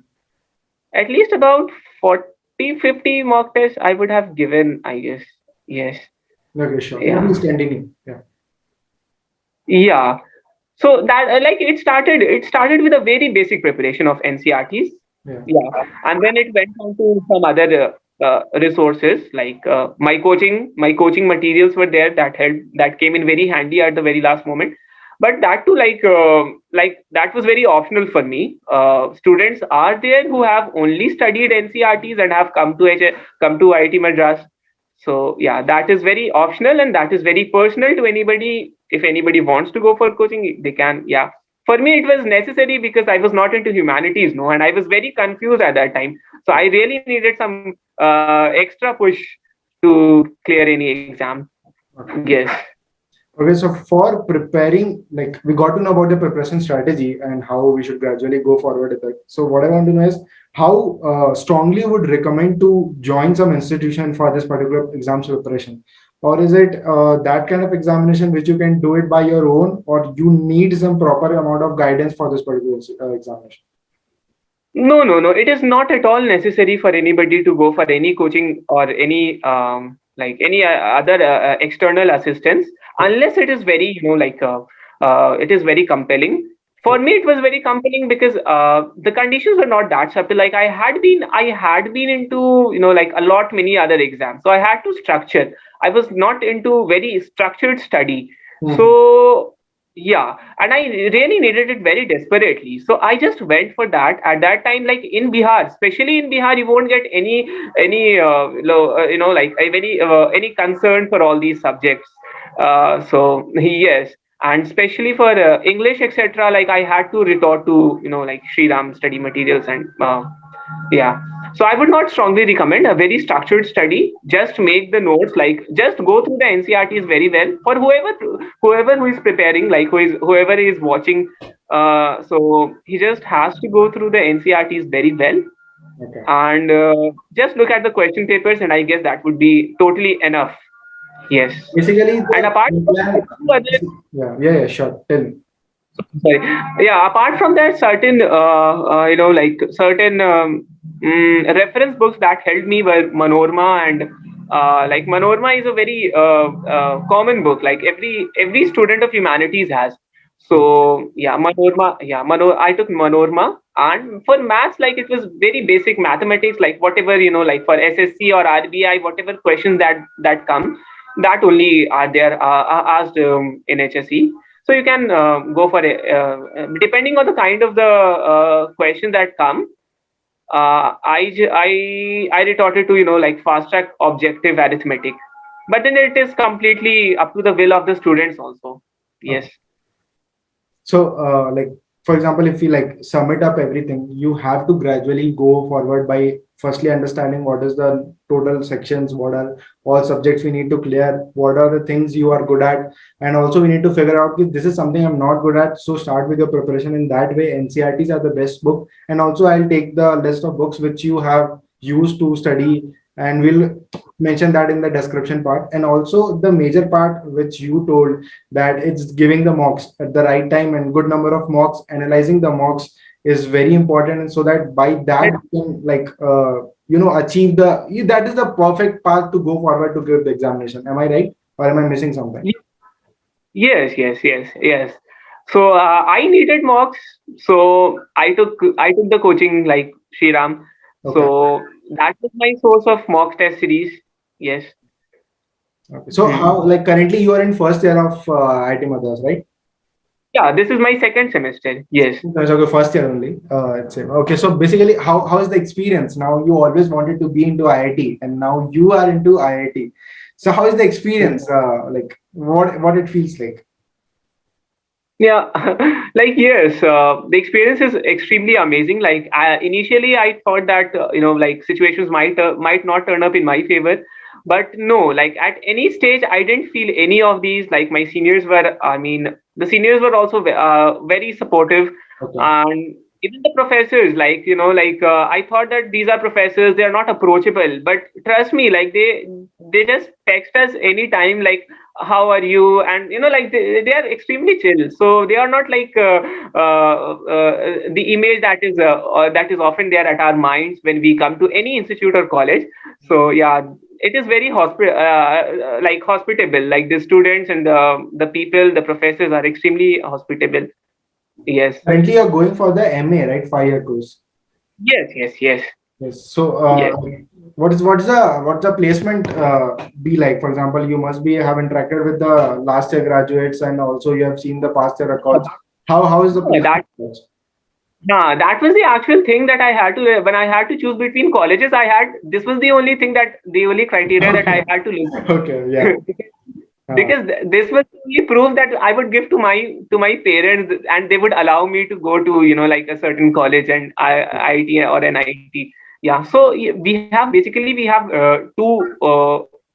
at least about 40, 50 mock tests I would have given, I guess. Yes. Okay, sure. Yeah, Yeah. please continue. Yeah, Yeah. So that like it started with a very basic preparation of NCRTs. yeah. Yeah. And then it went on to some other resources like my coaching materials were there that came in very handy at the very last moment. But that too, like that was very optional for me. Students are there who have only studied NCRTs and have come to IIT Madras. So yeah, that is very optional and that is very personal to anybody. If anybody wants to go for coaching, they can. Yeah. For me, it was necessary because I was not into humanities, no, and I was very confused at that time. So I really needed some extra push to clear any exam. Okay. Yes. Okay, so for preparing, like we got to know about the preparation strategy and how we should gradually go forward with it. So what I want to know is how strongly would recommend to join some institution for this particular exams preparation, or is it that kind of examination which you can do it by your own, or you need some proper amount of guidance for this particular examination? No, no, no. It is not at all necessary for anybody to go for any coaching or any like any other external assistance, unless it is very, it is very compelling. For me, it was very compelling because the conditions were not that simple. Like I had been into like a lot many other exams, so I had to structure. I was not into very structured study, Mhm. so yeah, and I really needed it very desperately. So I just went for that. At that time, like in Bihar, especially in Bihar, you won't get any concern for all these subjects. So yes, and especially for English, etc. Like I had to resort to like Sri Ram study materials and yeah. So I would not strongly recommend a very structured study. Just make the notes, like just go through the NCRTs very well for whoever who is preparing, like whoever is watching. So he just has to go through the NCRTs very well Okay. and just look at the question papers, and I guess that would be totally enough. Yes. Basically, And the apart from that, plan. Yeah, sure. Tell me. sorry, yeah, apart from that, certain like certain reference books that helped me were Manorma, and like Manorma is a very common book, like every student of humanities has. So yeah, Manorma, yeah, I took Manorma, and for maths, like it was very basic mathematics, like whatever like for SSC or RBI, whatever questions that come, that only are there asked in HSE. So you can go for it depending on the kind of the question that come. I retorted to like fast track objective arithmetic, but then it is completely up to the will of the students also. Yes. Okay. So, like, for example, if we like sum it up everything, you have to gradually go forward by firstly understanding what is the total sections, what are all subjects we need to clear, what are the things you are good at, and also we need to figure out if this is something I'm not good at. So start with your preparation in that way. NCRTs are the best book, and also I'll take the list of books which you have used to study, and we'll mention that in the description part. And also the major part which you told, that it's giving the mocks at the right time and good number of mocks, analyzing the mocks is very important, and so that by that you can like achieve that is the perfect path to go forward to give the examination. Am I right, or am I missing something? Yes, yes, yes, yes. So I needed mocks, so I took the coaching like Shriram. Okay. So that was my source of mock test series. Yes. Okay, so how, Hmm. like, currently you are in first year of IT Madras, right? Yeah, this is my second semester. Yes. Okay, first year only. It's okay. So basically, how is the experience now? You always wanted to be into IIT, and now you are into IIT. So how is the experience? Like, what it feels like? Yeah, like yes, the experience is extremely amazing. Like initially, I thought that like situations might not turn up in my favor, but no. Like at any stage, I didn't feel any of these. Like my seniors were, I mean, the seniors were also very supportive, Okay. and even the professors. Like like I thought that these are professors; they are not approachable. But trust me, like they just text us anytime, like how are you, and like they are extremely chill, so they are not like the image that is often there at our minds when we come to any institute or college. So yeah, it is very like hospitable, like the students and the people, the professors are extremely hospitable. Yes, Currently, you're going for the MA, right? 5 year course. yes, yes, yes, Yes. So, yes. what's the placement be like? For example, you must be have interacted with the last year graduates, and also you have seen the past year records. How is the that placement? that was the actual thing that I had to when I had to choose between colleges. I had This was the only criteria that I Okay. had to look Okay. Yeah. Uh, because this was the only proof that I would give to my parents, and they would allow me to go to like a certain college and IIT or an IT. Yeah, so we have two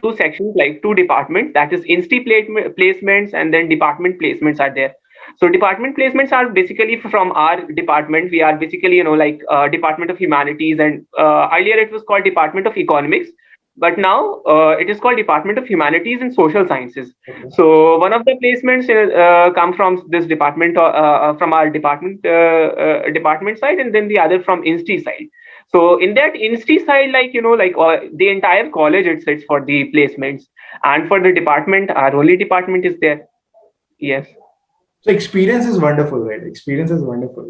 two sections, like two departments, that is placements and then department placements are there. So department placements are basically from our department. We are basically, like Department of Humanities, and earlier it was called Department of Economics, but now it is called Department of Humanities and Social Sciences. Okay. So one of the placements come from this department, from our department side, and then the other from Insti side. So in that Insti side, like, the entire college it sits for the placements, and for the department, our only department is there. Yes. So experience is wonderful, right? Experience is wonderful.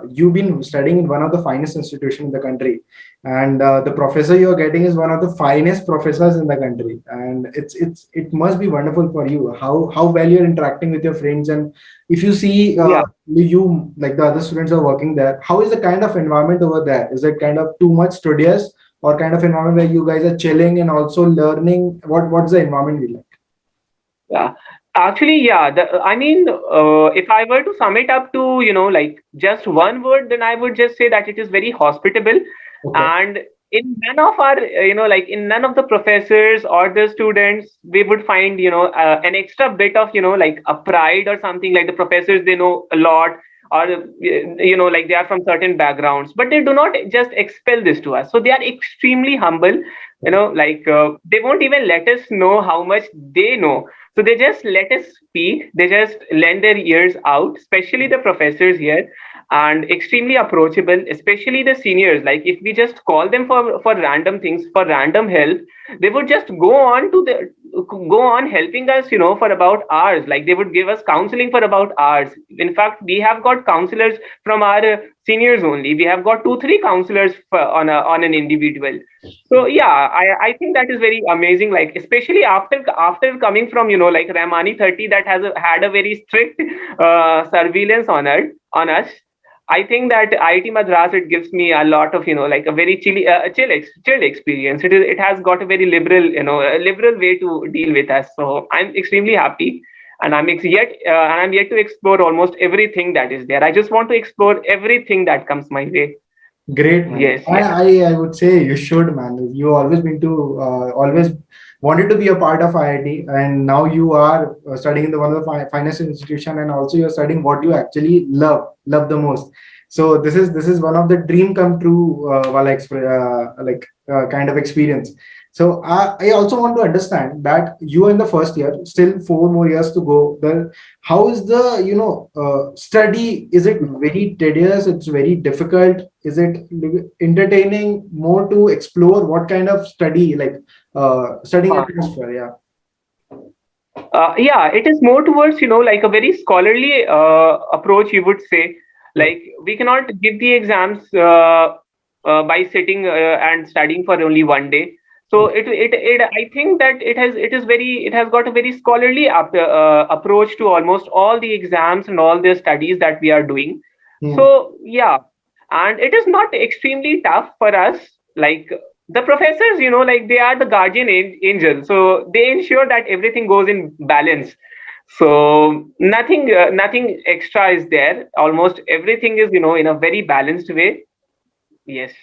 You've been studying in one of the finest institutions in the country, and the professor you're getting is one of the finest professors in the country, and it must be wonderful for you. How well you're interacting with your friends, and if you see Yeah. you like the other students are working there, how is the kind of environment over there? Is it kind of too much studious, or kind of environment where you guys are chilling and also learning? What's the environment be like? Yeah. Actually, yeah. I mean, if I were to sum it up to, like just one word, then I would just say that it is very hospitable. Okay. And in none of our, like in none of the professors or the students, we would find, an extra bit of, like a pride or something, like the professors, they know a lot, or, like they are from certain backgrounds, but they do not just expel this to us. So they are extremely humble, like they won't even let us know how much they know. So they just let us speak. They just lend their ears out, especially the professors here, and extremely approachable, especially the seniors. Like if we just call them for random things, for random help, they would just go on helping us, for about hours. Like they would give us counseling for about hours. In fact, we have got counselors from our seniors only. We have got 2 3 counselors on an individual. So yeah, I think that is very amazing. Like especially after coming from, like Ramani 30, that had a very strict surveillance on us. I think that IIT Madras, it gives me a lot of, like a very chill experience. It has got a very liberal, a liberal way to deal with us. So I'm extremely happy, and I'm yet to explore almost everything that is there. I just want to explore everything that comes my way. Great, man. Yes, yes. I would say you should, man. You always been to always wanted to be a part of IIT, and now you are studying in the one of the finest institution, and also you're studying what you actually love the most. So this is one of the dream come true, kind of experience. So I also want to understand that you are in the first year, still 4 more years to go. Then how is the study? Is it very tedious? It's very difficult? Is it entertaining? More to explore what kind of study, like studying atmosphere? Yeah. Yeah, it is more towards, like a very scholarly approach, you would say. Okay. Like we cannot give the exams by sitting and studying for only one day. So I think that it has got a very scholarly approach to almost all the exams and all the studies that we are doing. Hmm. So yeah, and it is not extremely tough for us. Like the professors, like they are the guardian angel, so they ensure that everything goes in balance. So nothing extra is there. Almost everything is, in a very balanced way. Yes.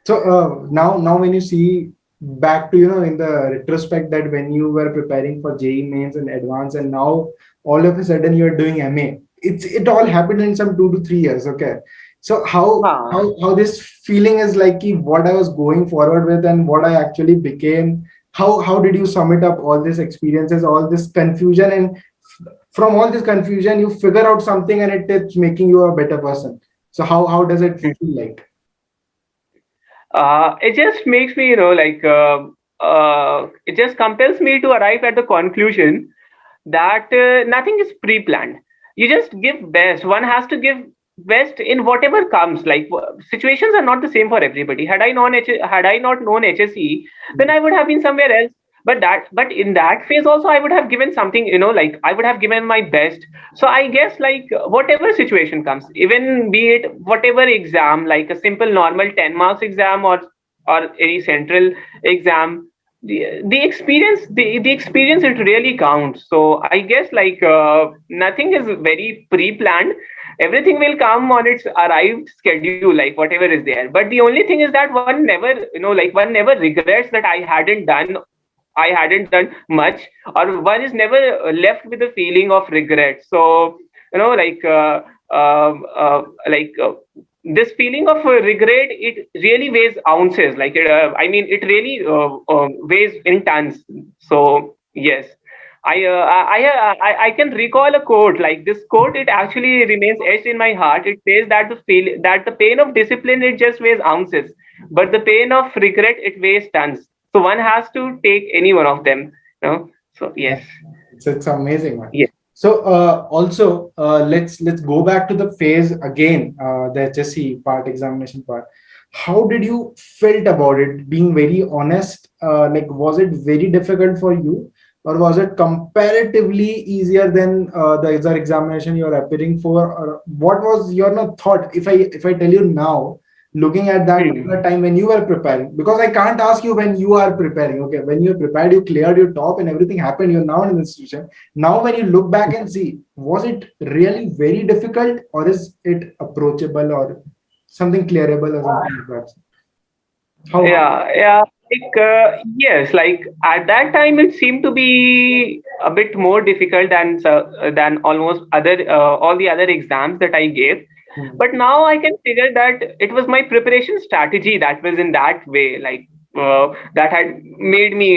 So now when you see back to in the retrospect that when you were preparing for JEE mains and advance, and now all of a sudden you are doing MA, it all happened in some 2 to 3 years. Okay, so Huh. how this feeling is like what I was going forward with and what I actually became. How did you sum it up all these experiences, all this confusion, and from all this confusion you figure out something and it's making you a better person. So how does it feel like? It just makes me, like it just compels me to arrive at the conclusion that nothing is pre-planned. You just give best. One has to give best in whatever comes. Like situations are not the same for everybody. Had I not known HSE, then I would have been somewhere else. But in that phase also, I would have given something. Like I would have given my best. So I guess, like whatever situation comes, even be it whatever exam, like a simple normal 10 marks exam, or any central exam, the experience, it really counts. So I guess, like nothing is very pre-planned. Everything will come on its arrived schedule, like whatever is there. But the only thing is that one never regrets that I hadn't done I hadn't done much, or one is never left with a feeling of regret. So like this feeling of regret, it really weighs ounces. Like I mean, it really weighs in tons. So yes. I can recall a quote like this quote. It actually remains etched in my heart. It says that the pain of discipline, it just weighs ounces, but the pain of regret, it weighs tons. So one has to take any one of them. So Yeah, yes, it's amazing, man. yes. So also let's go back to the phase again, the HSE part, examination part. How did you felt about it? Being very honest, like was it very difficult for you, or was it comparatively easier than the other examination you're appearing for? Or what was your thought? If I tell you now, looking at that Hmm. particular time when you were preparing, because I can't ask you when you are preparing. Okay, when you're prepared, you cleared your top and everything happened, you're now in the institution. Now when you look back and see, was it really very difficult, or is it approachable, or something clearable, or something like that? How? Yeah, yeah. Like yes, like at that time it seemed to be a bit more difficult than almost other all the other exams that I gave. Hmm. But now I can figure that it was my preparation strategy that was in that way, like that had made me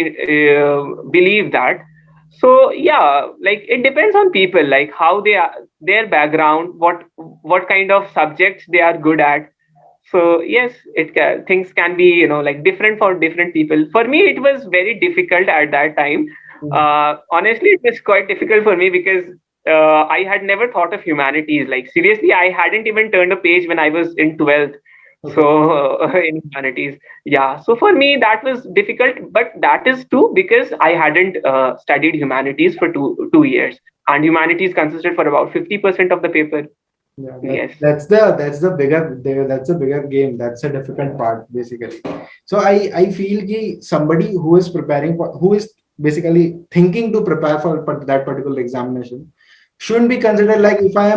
believe that. So yeah, like it depends on people, like how they are, their background, what kind of subjects they are good at. So yes, things can be like different for different people. For me it was very difficult at that time. Hmm. Honestly, it was quite difficult for me because I had never thought of humanities. Like seriously, I hadn't even turned a page when I was in 12th. So Okay. in humanities, yeah, so for me that was difficult, but that is too because I hadn't studied humanities for two years, and humanities consisted for about 50% of the paper. Yeah, Yes. that's the bigger game. That's a difficult part basically. So I feel ki somebody who is preparing for, who is basically thinking to prepare for that particular examination shouldn't be considered like, if I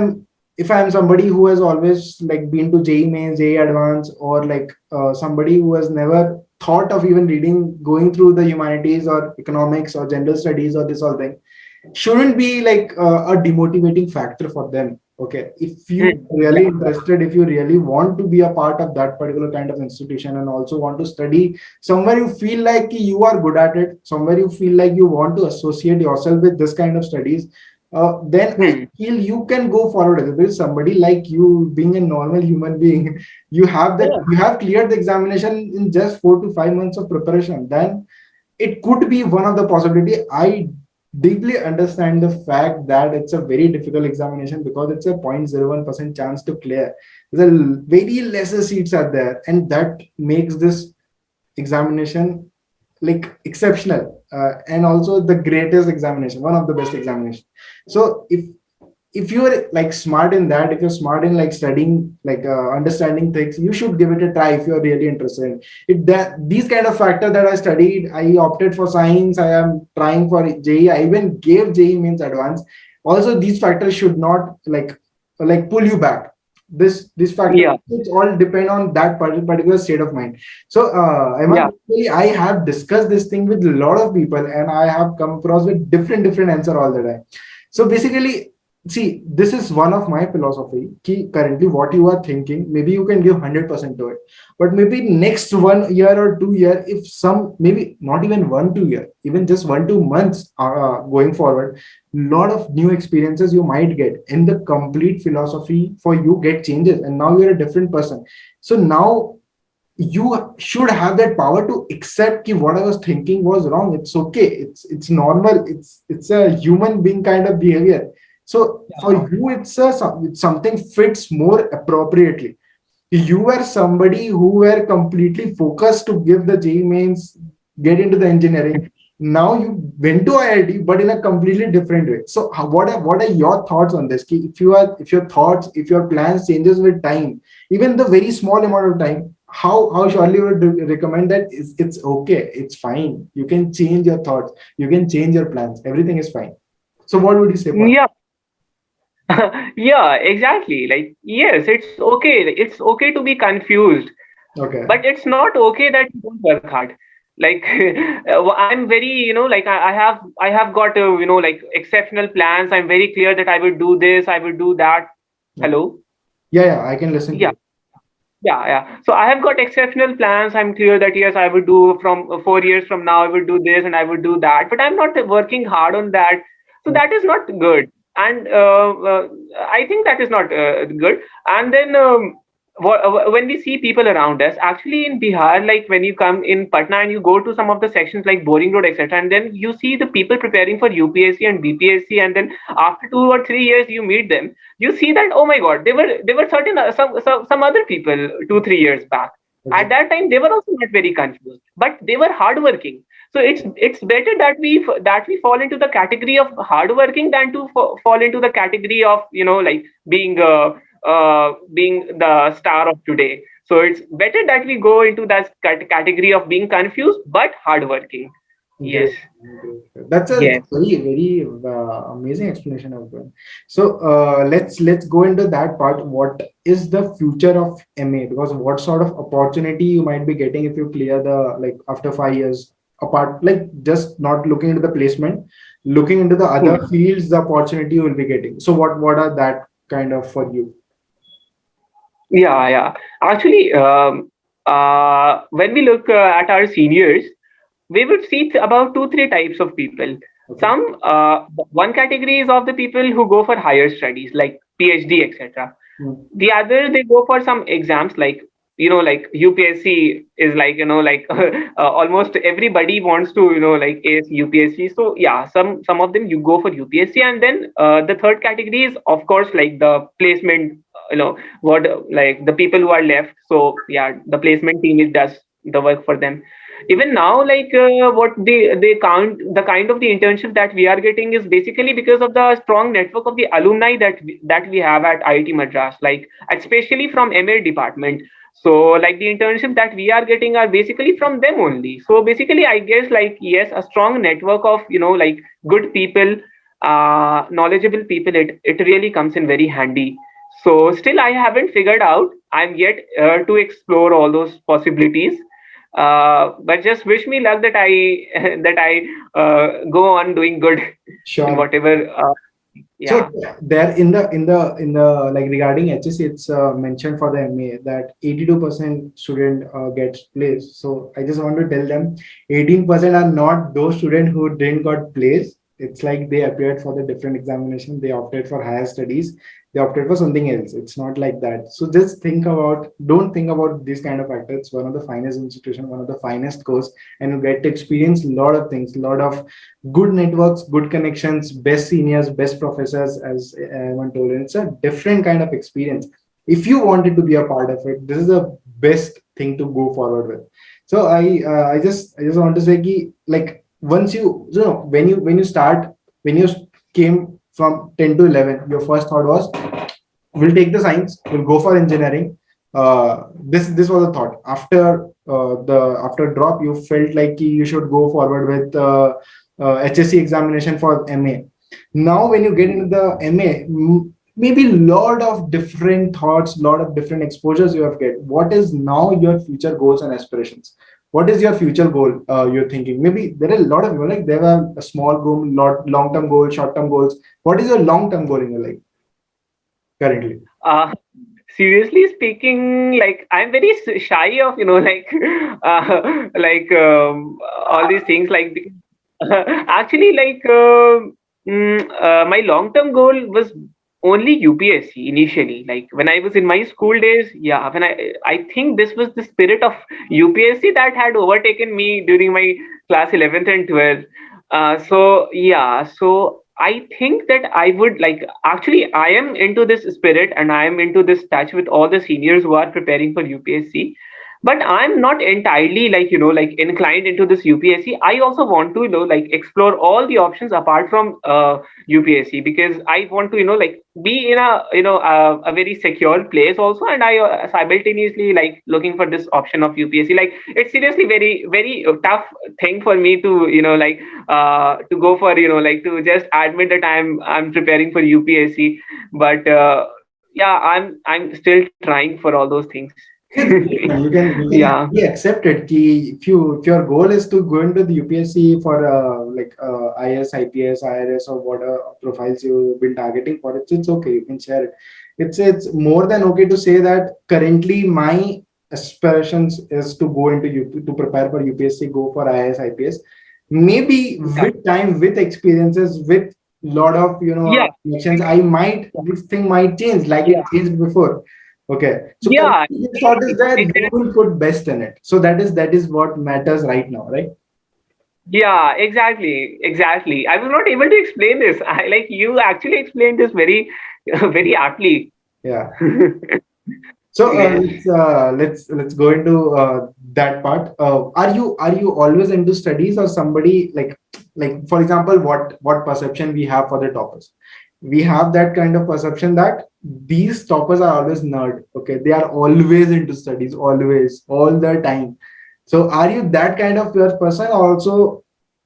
am somebody who has always like been to JEE mains, JEE advanced, or like somebody who has never thought of even reading, going through the humanities or economics or general studies or this all thing, shouldn't be like a demotivating factor for them. Okay, if you Hmm. really interested, if you really want to be a part of that particular kind of institution and also want to study somewhere, you feel like you are good at it, somewhere you feel like you want to associate yourself with this kind of studies, then I Hmm. feel you can go forward. If there's somebody like you, being a normal human being, you have cleared the examination in just 4 to 5 months of preparation, then it could be one of the possibility. I deeply understand the fact that it's a very difficult examination because it's a 0.01% chance to clear. The very lesser seats are there, and that makes this examination like exceptional, and also the greatest examination, one of the best examination. So if you're like smart in that, if you're smart in like studying, like understanding things, you should give it a try if you're really interested. If that these kind of factors that I studied, I opted for science, I am trying for JEE, I even gave JEE means advanced. Also, these factors should not like pull you back. This factor, Yeah. it's all depend on that particular state of mind. So Aiman, Yeah. actually, I have discussed this thing with a lot of people, and I have come across with different answer all the time. So basically, see, this is one of my philosophy. Ki currently, what you are thinking, maybe you can give 100% to it, but maybe next 1 year or 2 year, if some, maybe not even 1 2 year, even just 1 2 months going forward, lot of new experiences you might get, and the complete philosophy for you get changes, and now you're a different person. So now you should have that power to accept ki what I was thinking was wrong. It's okay. It's normal. It's a human being kind of behavior. So for you, it's something fits more appropriately. You were somebody who were completely focused to give the JEE mains, get into the engineering. Now you went to IIT, but in a completely different way. So what are your thoughts on this? If your thoughts, if your plans changes with time, even the very small amount of time, how surely you would recommend that it's okay, it's fine. You can change your thoughts, you can change your plans. Everything is fine. So what would you say for Yeah. Yeah, exactly. Like, yes, it's okay. It's okay to be confused, that? Okay. but it's not okay that you don't work hard. like I'm very, like I have got like exceptional plans. I'm very clear that I would do this, I would do that. Okay. Hello. Yeah, yeah, I can listen to Yeah. you. Yeah. So I have got exceptional plans. I'm clear that yes, I would do from 4 years from now, I would do this and I would do that. But I'm not working hard on that. So Yeah. that is not good. And I think that is not good. And then when we see people around us, actually in Bihar, like when you come in Patna and you go to some of the sections like Boring Road, etc., and then you see the people preparing for UPSC and BPSC, and then after 2 or 3 years you meet them, you see that, oh my god, they were certain some other people 2 3 years back. At Exactly. that time they were also not very confused, but they were hardworking. So it's better that we fall into the category of hardworking than to fall into the category of like being the star of today. So it's better that we go into that category of being confused but hardworking. Yes. Great, great. That's a Yes. very, very amazing explanation of that. So let's go into that part. What is the future of MA? Because what sort of opportunity you might be getting if you clear the, like, after 5 years, apart, like, just not looking into the placement, looking into the other Hmm. fields, the opportunity you will be getting. So what are that kind of for you? Yeah. Actually, when we look at our seniors, we would see about two, three types of people. Okay. Some one category is of the people who go for higher studies like PhD, etc. Hmm. The other, they go for some exams like like UPSC is like like almost everybody wants to like ace UPSC. So yeah, some of them you go for UPSC, and then the third category is of course like the placement. What like the people who are left. So yeah, the placement team is does the work for them. Even now, like what they count the kind of the internship that we are getting is basically because of the strong network of the alumni that we have at IIT Madras, like especially from MA department. So like the internship that we are getting are basically from them only. So basically I guess like yes, a strong network of like good people, knowledgeable people, it really comes in very handy. So still I haven't figured out, I'm yet to explore all those possibilities. But just wish me luck that I that I go on doing good in Sure. whatever. So Yeah. there in the like regarding HSC, it's mentioned for the MA that 82% student gets placed. So I just want to tell them 18% are not those students who didn't got placed. It's like they appeared for the different examination, they opted for higher studies, they opted for something else. It's not like that. So just don't think about this kind of factor. It's one of the finest institution, one of the finest course, and you get to experience a lot of things, a lot of good networks, good connections, best seniors, best professors, as everyone told. And it's a different kind of experience. If you wanted to be a part of it, this is the best thing to go forward with. So I just want to say, ki, like, once when you start, when you came from 10 to 11, your first thought was, we'll take the science, we'll go for engineering. This was a thought. After drop, you felt like you should go forward with HSC examination for MA. Now when you get into the MA, maybe lot of different thoughts, lot of different exposures you have get. What is now your future goals and aspirations? What is your future goal you're thinking? Maybe there are a lot of people, like there are a small goal, long term goals, short term goals. What is your long term goal in your life currently? Uh, Seriously speaking, like I'm very shy of like like all these things. Like actually, like my long term goal was only UPSC initially. Like when I was in my school days, yeah, when I think this was the spirit of UPSC that had overtaken me during my class 11th and 12th. So yeah, so I think that I would like, actually I am into this spirit and I am into this touch with all the seniors who are preparing for UPSC. But I'm not entirely like like inclined into this UPSC. I also want to like explore all the options apart from UPSC, because I want to like be in a a very secure place also, and I simultaneously like looking for this option of UPSC. Like it's seriously very very tough thing for me to like to go for like to just admit that I'm preparing for UPSC. But yeah, I'm still trying for all those things. It's great, man. You can Yeah, happily accept it. Ki if your goal is to go into the UPSC for IS, IPS, IRS, or what profiles you've been targeting for, it's okay. You can share it. It's more than okay to say that currently my aspirations is to go into to prepare for UPSC, go for IS, IPS. Maybe yeah, with time, with experiences, with lot of yeah, connections, I might this thing might change like it yeah, changed before. Okay, so yeah. currently the thought is that you Exactly. will put best in it. So that is what matters right now, right? Yeah, exactly, exactly. I was not able to explain this. I like you actually explained this very, very aptly. Yeah. So Yes. let's go into that part. Are you always into studies or somebody like for example what perception we have for the toppers? We have that kind of perception that these toppers are always nerd. Okay, they are always into studies, always, all the time. So are you that kind of person? Also,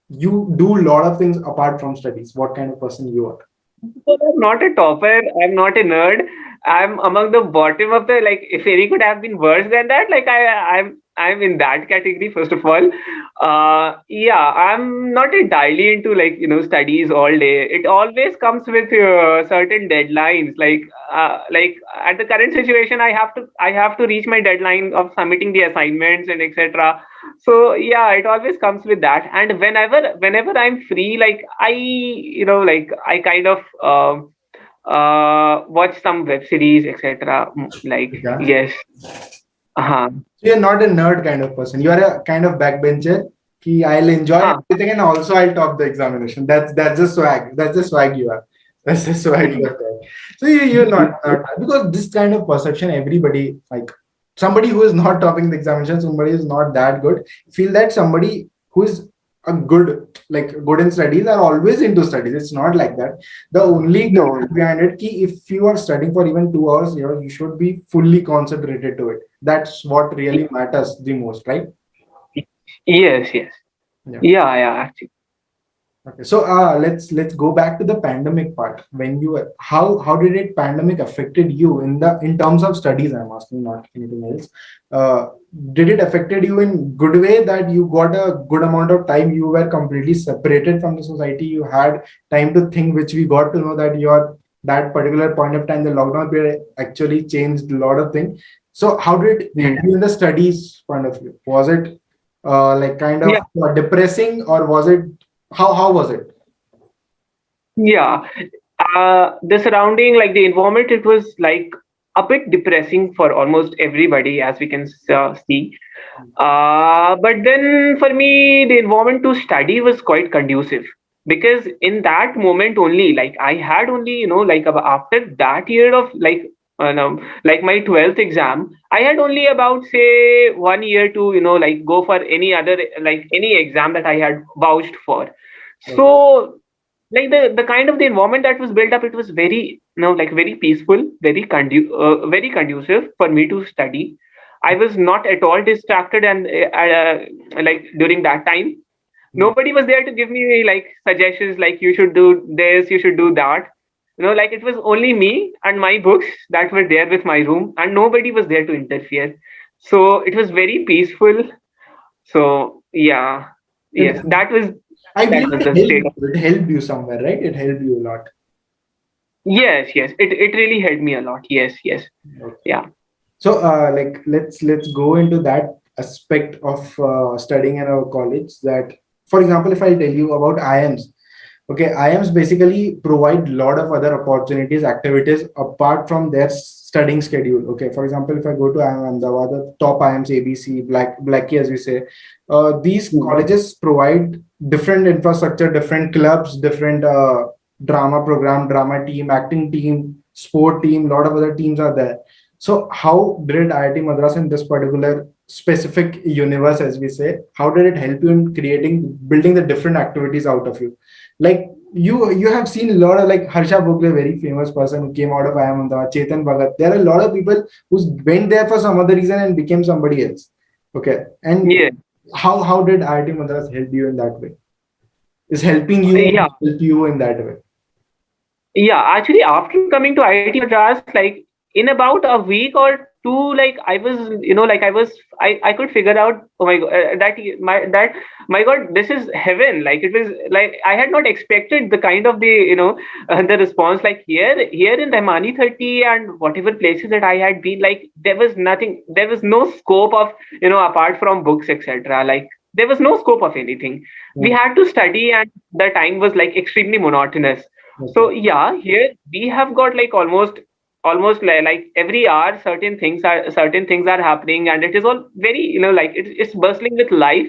you do a lot of things apart from studies. What kind of person you are? Because I'm not a topper, I'm not a nerd. I'm among the bottom of the like. If any could have been worse than that, like I'm in that category. First of all, yeah, I'm not entirely into like studies all day. It always comes with certain deadlines. Like at the current situation, I have to reach my deadline of submitting the assignments and etc. So yeah, it always comes with that. And whenever I'm free, like I kind of watch some web series, etc. Like Okay. yes. Uh-huh. So you're not a nerd kind of person. You are a kind of backbencher. Ki I'll enjoy Huh. everything and also I'll top the examination. That's the swag. That's the swag you are. That's the swag you are. So you're not because this kind of perception everybody like somebody who is not topping the examination, somebody who is not that good, feel that somebody who is a good in studies are always into studies. It's not like that. The only No. concept behind it ki if you are studying for even 2 hours, you should be fully concentrated to it. That's what really matters the most, right? Yes. Yes. Yeah. Yeah. Yeah. Actually. Okay. So let's go back to the pandemic part. When you how did it pandemic affected you in terms of studies? I'm asking, not anything else. Uh, did it affected you in good way that you got a good amount of time? You were completely separated from the society. You had time to think, which we got to know that your that particular point of time, the lockdown period actually changed a lot of things. So how did it help Mm. you in the studies point of view? Was it like kind of Yeah. depressing or was it how was it? Yeah. The surrounding, like the environment, it was like a bit depressing for almost everybody, as we can see. But then for me, the environment to study was quite conducive because in that moment only, like I had only, like after that year of no, like my 12th exam, I had only about say 1 year to, like go for any other, like any exam that I had vouched for. Okay. So like the kind of the environment that was built up, it was very like very peaceful, very conducive for me to study. I was not at all distracted, and like during that time Hmm. nobody was there to give me like suggestions like you should do this, you should do that. Like it was only me and my books that were there with my room, and nobody was there to interfere. So it was very peaceful. So yeah, It, yes, that was I that believe was it the helped state of. you. It helped you somewhere, right? It helped you a lot. Yes, yes. It really helped me a lot. Yes, yes. Okay. Yeah. So like let's go into that aspect of studying in our college. That, for example, if I tell you about IMs, okay, IMs basically provide a lot of other opportunities, activities apart from their studying schedule. Okay, for example, if I go to IIM Ahmedabad, the top IMs, ABC, Blackie, as we say, these Mm. colleges provide different infrastructure, different clubs, different drama program, drama team, acting team, sport team, lot of other teams are there. So how did IIT Madras in this particular specific universe, as we say, how did it help you in building the different activities out of you? Like you have seen a lot of like Harsha Bhogale, very famous person who came out of IIM Ahmedabad, Chetan Bhagat. There are a lot of people who went there for some other reason and became somebody else. Okay, and Yeah. how did IIT Madras help you in that way? Is helping you Yeah. help you in that way? Yeah. Actually, after coming to IIT Madras, like in about a week or like I was, like I could figure out, oh my god, that my god, this is heaven. Like it was like I had not expected the kind of the response. Like here in Rahmani 30 and whatever places that I had been, like there was nothing, there was no scope of, apart from books, etc. Like there was no scope of anything. We Mm. had to study, and the time was like extremely monotonous. So Okay. yeah, here we have got like almost like every hour certain things are happening, and it is all very, like it's bustling with life.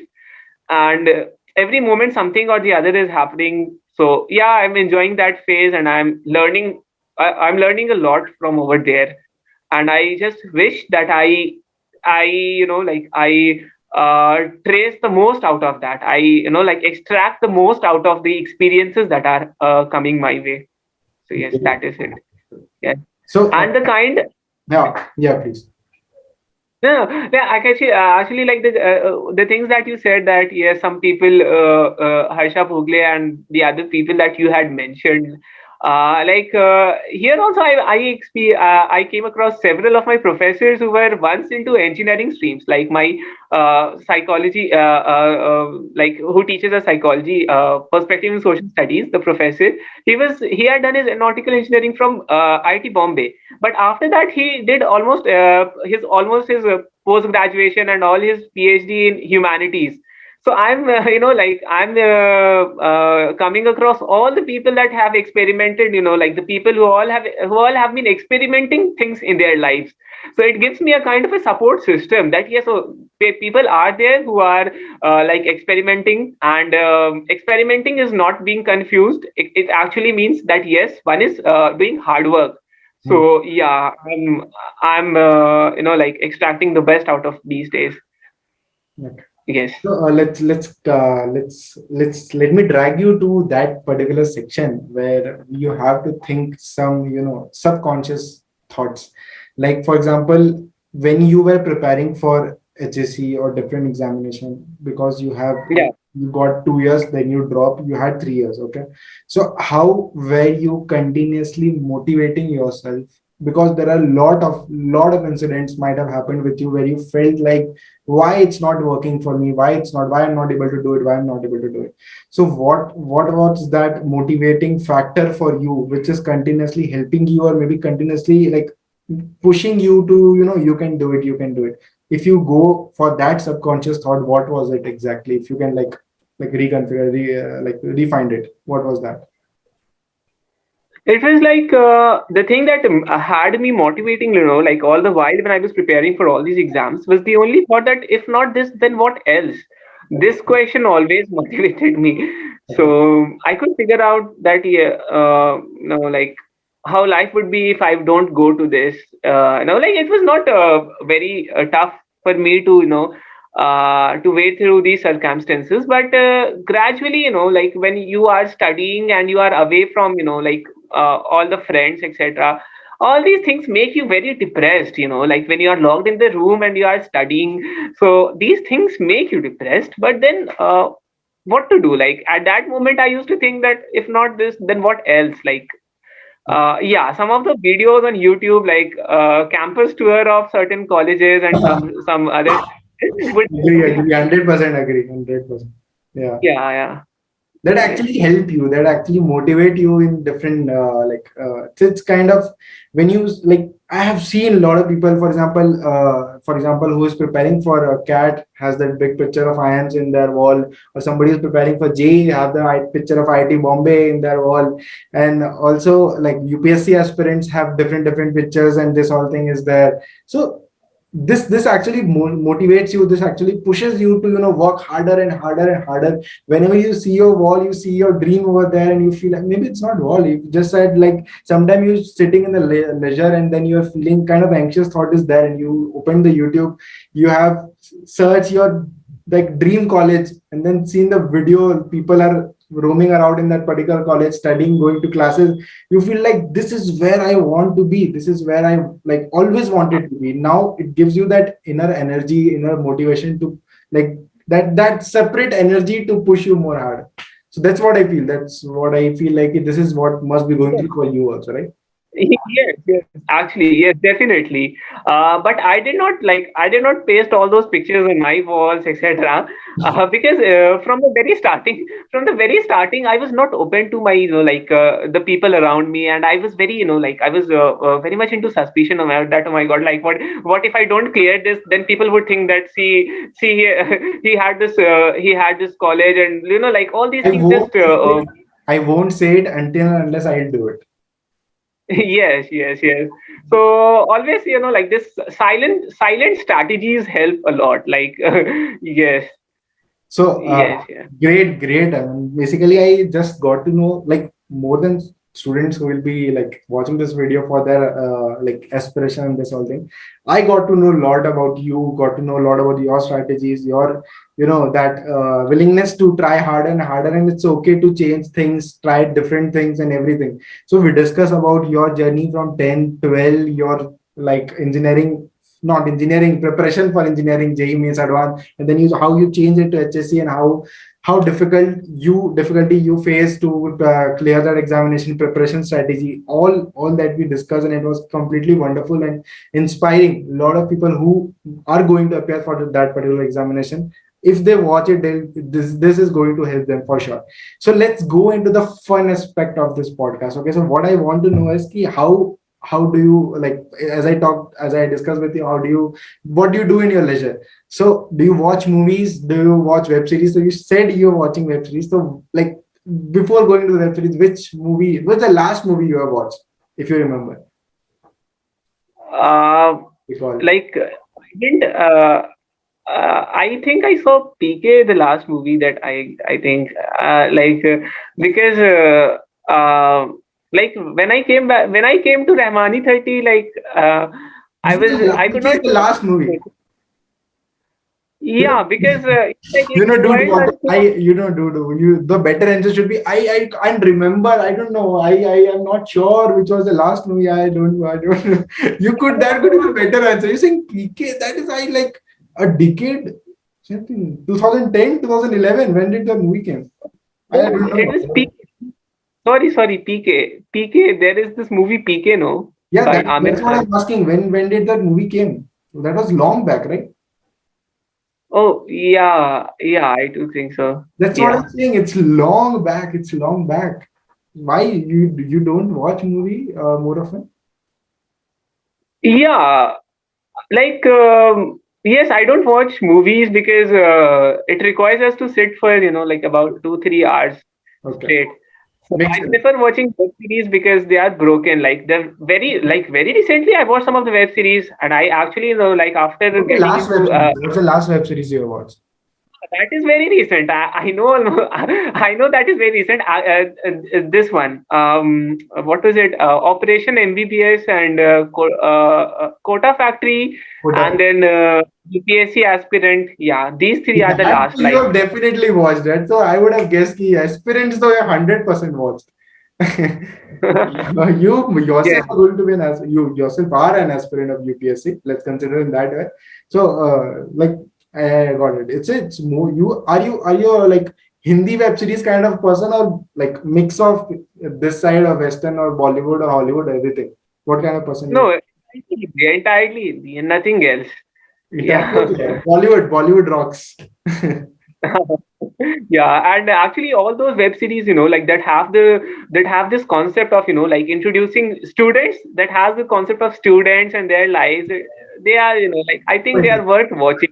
And every moment something or the other is happening. So yeah, I'm enjoying that phase, and I'm learning a lot from over there. And I just wish that I like I trace the most out of that. I like extract the most out of the experiences that are coming my way. So yes, Great. that is it. Yes. So, And the kind. yeah, yeah, please. No, no, yeah, actually, like the things that you said, that yes, some people, Harsha Bhogle and the other people that you had mentioned, here also, I came across several of my professors who were once into engineering streams, like my psychology, like who teaches us psychology, perspective in social studies. The professor, he had done his nautical engineering from IIT Bombay, but after that he did almost his post graduation and all his PhD in humanities. So I'm like I'm coming across all the people that have experimented, like the people who all have been experimenting things in their lives. So it gives me a kind of a support system that yes, so people are there who are like experimenting, and experimenting is not being confused. It actually means that yes, one is doing hard work. Mm. So yeah, I'm like extracting the best out of these days. Okay. Yes. So let's let me drag you to that particular section where you have to think some subconscious thoughts. Like for example, when you were preparing for HSE or different examination, because Yeah. you got 2 years, then you drop, you had 3 years. Okay, so how were you continuously motivating yourself? Because there are a lot of incidents might have happened with you where you felt like why it's not working for me, why I'm not able to do it, why I'm not able to do it. So what was that motivating factor for you which is continuously helping you, or maybe continuously like pushing you to, you can do it, you can do it. If you go for that subconscious thought, what was it exactly? If you can like reconfigure, like refine it, what was that? It was like the thing that had me motivating, like all the while when I was preparing for all these exams, was the only thought that if not this, then what else? This question always motivated me. So I could figure out that, yeah, like how life would be if I don't go to this. Like it was not very tough for me to, to wade through these circumstances. But gradually, like when you are studying and you are away from, like all the friends, etc., all these things make you very depressed, like when you are locked in the room and you are studying. So these things make you depressed. But then what to do? Like at that moment I used to think that if not this, then what else? Like yeah, some of the videos on YouTube, like campus tour of certain colleges and some other would Agree, 100% agree, 100%. Yeah. yeah, yeah. That Yes. actually help you, that actually motivate you in different it's kind of when you like I have seen a lot of people, for example, who is preparing for a cat has that big picture of ions in their wall, or somebody is preparing for JEE have the picture of IIT Bombay in their wall, and also like UPSC aspirants have different pictures, and this whole thing is there. So this actually motivates you, this actually pushes you to work harder and harder and harder. Whenever you see your wall, you see your dream over there, and you feel like maybe it's not wall, you just said like sometimes you're sitting in the leisure, and then you're feeling kind of anxious thought is there, and you open the YouTube, you have search your like dream college, and then seen the video, people are roaming around in that particular college studying, going to classes. You feel like this is where I want to be, this is where I like always wanted to be. Now it gives you that inner energy, inner motivation to like that separate energy to push you more hard. So that's what I feel, like this is what must be going through for you also, right? Yes, yes, actually, yes, definitely. But I did not paste all those pictures on my walls, etc. Because from the very starting, I was not open to my, the people around me, and I was very, I was very much into suspicion about that. Oh my God, like what if I don't clear this? Then people would think that see, he had this college, and like all these I things won't just say it. I won't say it until and unless I do it. Yes, yes, yes. So always, like this silent strategies help a lot. Like, yes, So yes, yeah. great, great. I mean, basically, I just got to know like more than students who will be like watching this video for their like aspiration and this whole thing. I got to know a lot about you. Got to know a lot about your strategies, your that willingness to try harder and harder, and it's okay to change things, try different things and everything. So we discuss about your journey from 10, 12, your like engineering, not engineering preparation for engineering, JEE means advanced, and then you how you change it to HSC, and how difficulty you face to clear that examination preparation strategy, all that we discussed, and it was completely wonderful and inspiring. A lot of people who are going to appear for that particular examination, if they watch it, this is going to help them for sure. So let's go into the fun aspect of this podcast. Okay, so what I want to know is ki how do you like, as I discussed with you, how do you, what do you do in your leisure? So do you watch movies, do you watch web series? So you said you're watching web series, so like before going to the web series, which movie, what's the last movie you have watched, if you remember, Uh, recall? I didn't. I think I saw PK, the last movie that I think, because like when I came to Rahmani 30, This is the I could PK is not. the last movie. you know Yeah, because it dude, requires what us to. I, dude, you, the better answer should be I can't remember. I don't know. I am not sure which was the last movie. I don't know. You could, that could be the better answer. You're saying PK, that is I like a decade, something 2010, 2011. When did the movie came? I No, don't it was know. PK. Sorry, PK. PK. There is this movie PK, no, Yeah, by Amir that's what Khan. I'm asking. When did that movie came? That was long back, right? Oh, yeah, yeah, I do think so. That's what Yeah. I'm saying. It's long back. It's long back. Why you don't watch movie more often? Yeah, yes, I don't watch movies because it requires us to sit for, like about 2-3 hours Okay, straight. So makes I sense. prefer watching web series because they are broken. Very recently I watched some of the web series, and I actually, after What's the getting last web into series? What's the last web series you have watched? that is very recent. I know, I know that is very recent. This one, what was it? Operation MBBS and Quota Factory, Kotak. and then UPSC Aspirant. Yeah, these three are the That last. you have definitely watched that. So I would have guessed ki aspirants though you 100% watched. You Yeah. yourself are going to be you yourself are an aspirant of UPSC. Let's consider in that way. So like I got it. It's more, you like Hindi web series kind of person, or like mix of this side of Western or Bollywood or Hollywood, everything. What kind of person you? No, entirely Hindi and nothing else. Entirely Yeah. okay. Bollywood rocks. Yeah, and actually all those web series, like that have this concept of, like introducing students, that has the concept of students and their lives. They are, like, I think they are worth watching.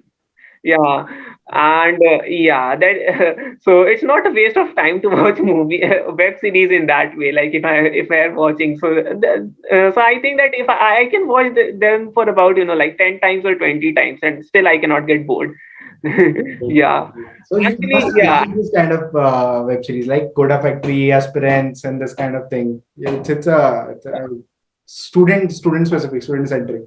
Yeah, and yeah, that so it's not a waste of time to watch movie web series in that way. Like if I are watching, so I think that if I can watch them for about, like 10 times or 20 times, and still I cannot get bored. Yeah, So you must actually, have yeah. liked this kind of web series like Coda Factory, Aspirants, and this kind of thing. It's a student specific, student centric.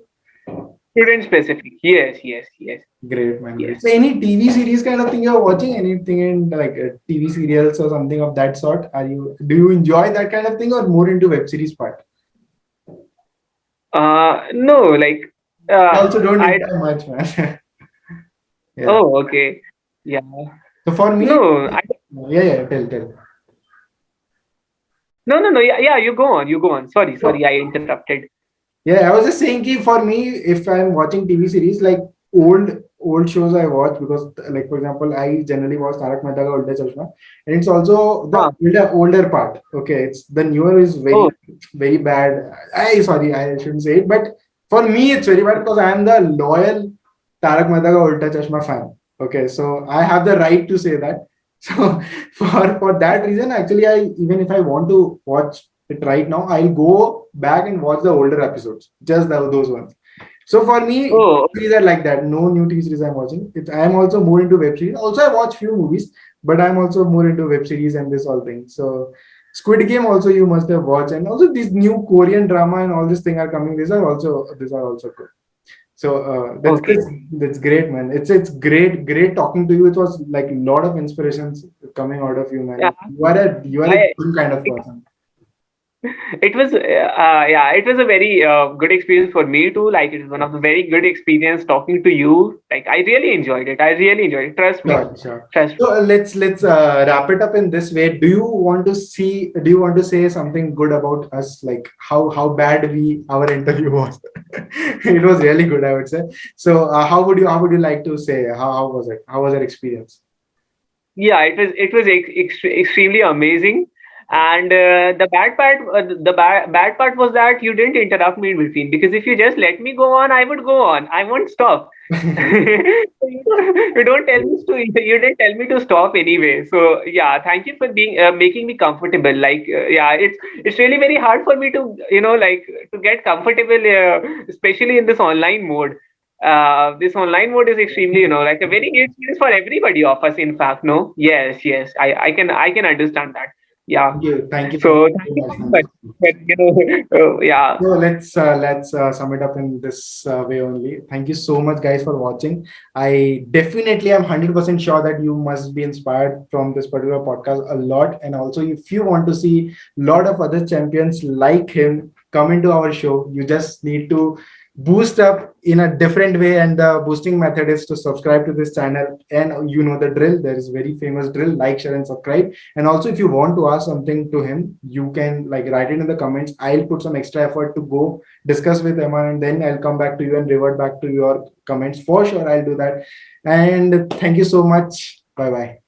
Student specific. Yes, yes, yes, Great man, yes. great. So any TV series kind of thing you're watching? Anything in like TV serials or something of that sort? Do you enjoy that kind of thing or more into web series part? No, like I also don't I. enjoy much, man. Yeah. Oh, okay. Yeah. So for me, No, I. yeah, tell. No, no, no. Yeah, yeah. You go on. You go on. Sorry, So, sorry. I interrupted. yeah, I was just saying ki for me, if I'm watching TV series like old shows I watch because like for example, I generally watch Tarak Mehta Ka Ulta Chashma, and it's also the Huh. older part. Okay, it's the newer is Oh, very bad. I sorry, I shouldn't say it, but for me it's very bad because I am the loyal Tarak Mehta Ka Ulta Chashma fan. Okay, so I have the right to say that. So for that reason, actually, I even if I want to watch it right now, I'll go back and watch the older episodes, just those ones. So for me, oh, series are like that. No new TV series I'm watching. I am also more into web series. Also, I watch few movies, but I'm also more into web series and this all thing. So Squid Game also you must have watched, and also these new Korean drama and all this thing are coming. These are also good. So okay. that's great, man. It's great talking to you. It was like a lot of inspirations coming out of you, Yeah. man. You are a I, good kind of person. it was yeah, it was a very good experience for me too. Like it was one of the very good experience talking to you. Like I really enjoyed it. I really enjoyed it. Trust me. Sure, sure. Trust So let's wrap it up in this way. Do you want to say something good about us, like how bad we our interview was? It was really good, I would say. So how would you like to say how was it? How was your experience? Yeah, it was extremely amazing. And the bad part was that you didn't interrupt me in between, because if you just let me go on, I would go on. I won't stop. You don't tell me to. You didn't tell me to stop anyway. So yeah, thank you for being making me comfortable. Like yeah, it's really very hard for me to like to get comfortable, especially in this online mode. This online mode is extremely, like a very new experience for everybody of us. In fact, no, yes, yes, I can understand that. Yeah. Thank So you thank so you much, very man. much. But, yeah. So let's sum it up in this way only. Thank you so much, guys, for watching. I definitely am 100% sure that you must be inspired from this particular podcast a lot. And also, if you want to see a lot of other champions like him come into our show, you just need to boost up in a different way. And the boosting method is to subscribe to this channel. And you know the drill. There is very famous drill: like, share, and subscribe. And also, if you want to ask something to him, you can like write it in the comments. I'll put some extra effort to go discuss with Emma, and then I'll come back to you and revert back to your comments. For sure, I'll do that. And thank you so much. Bye bye.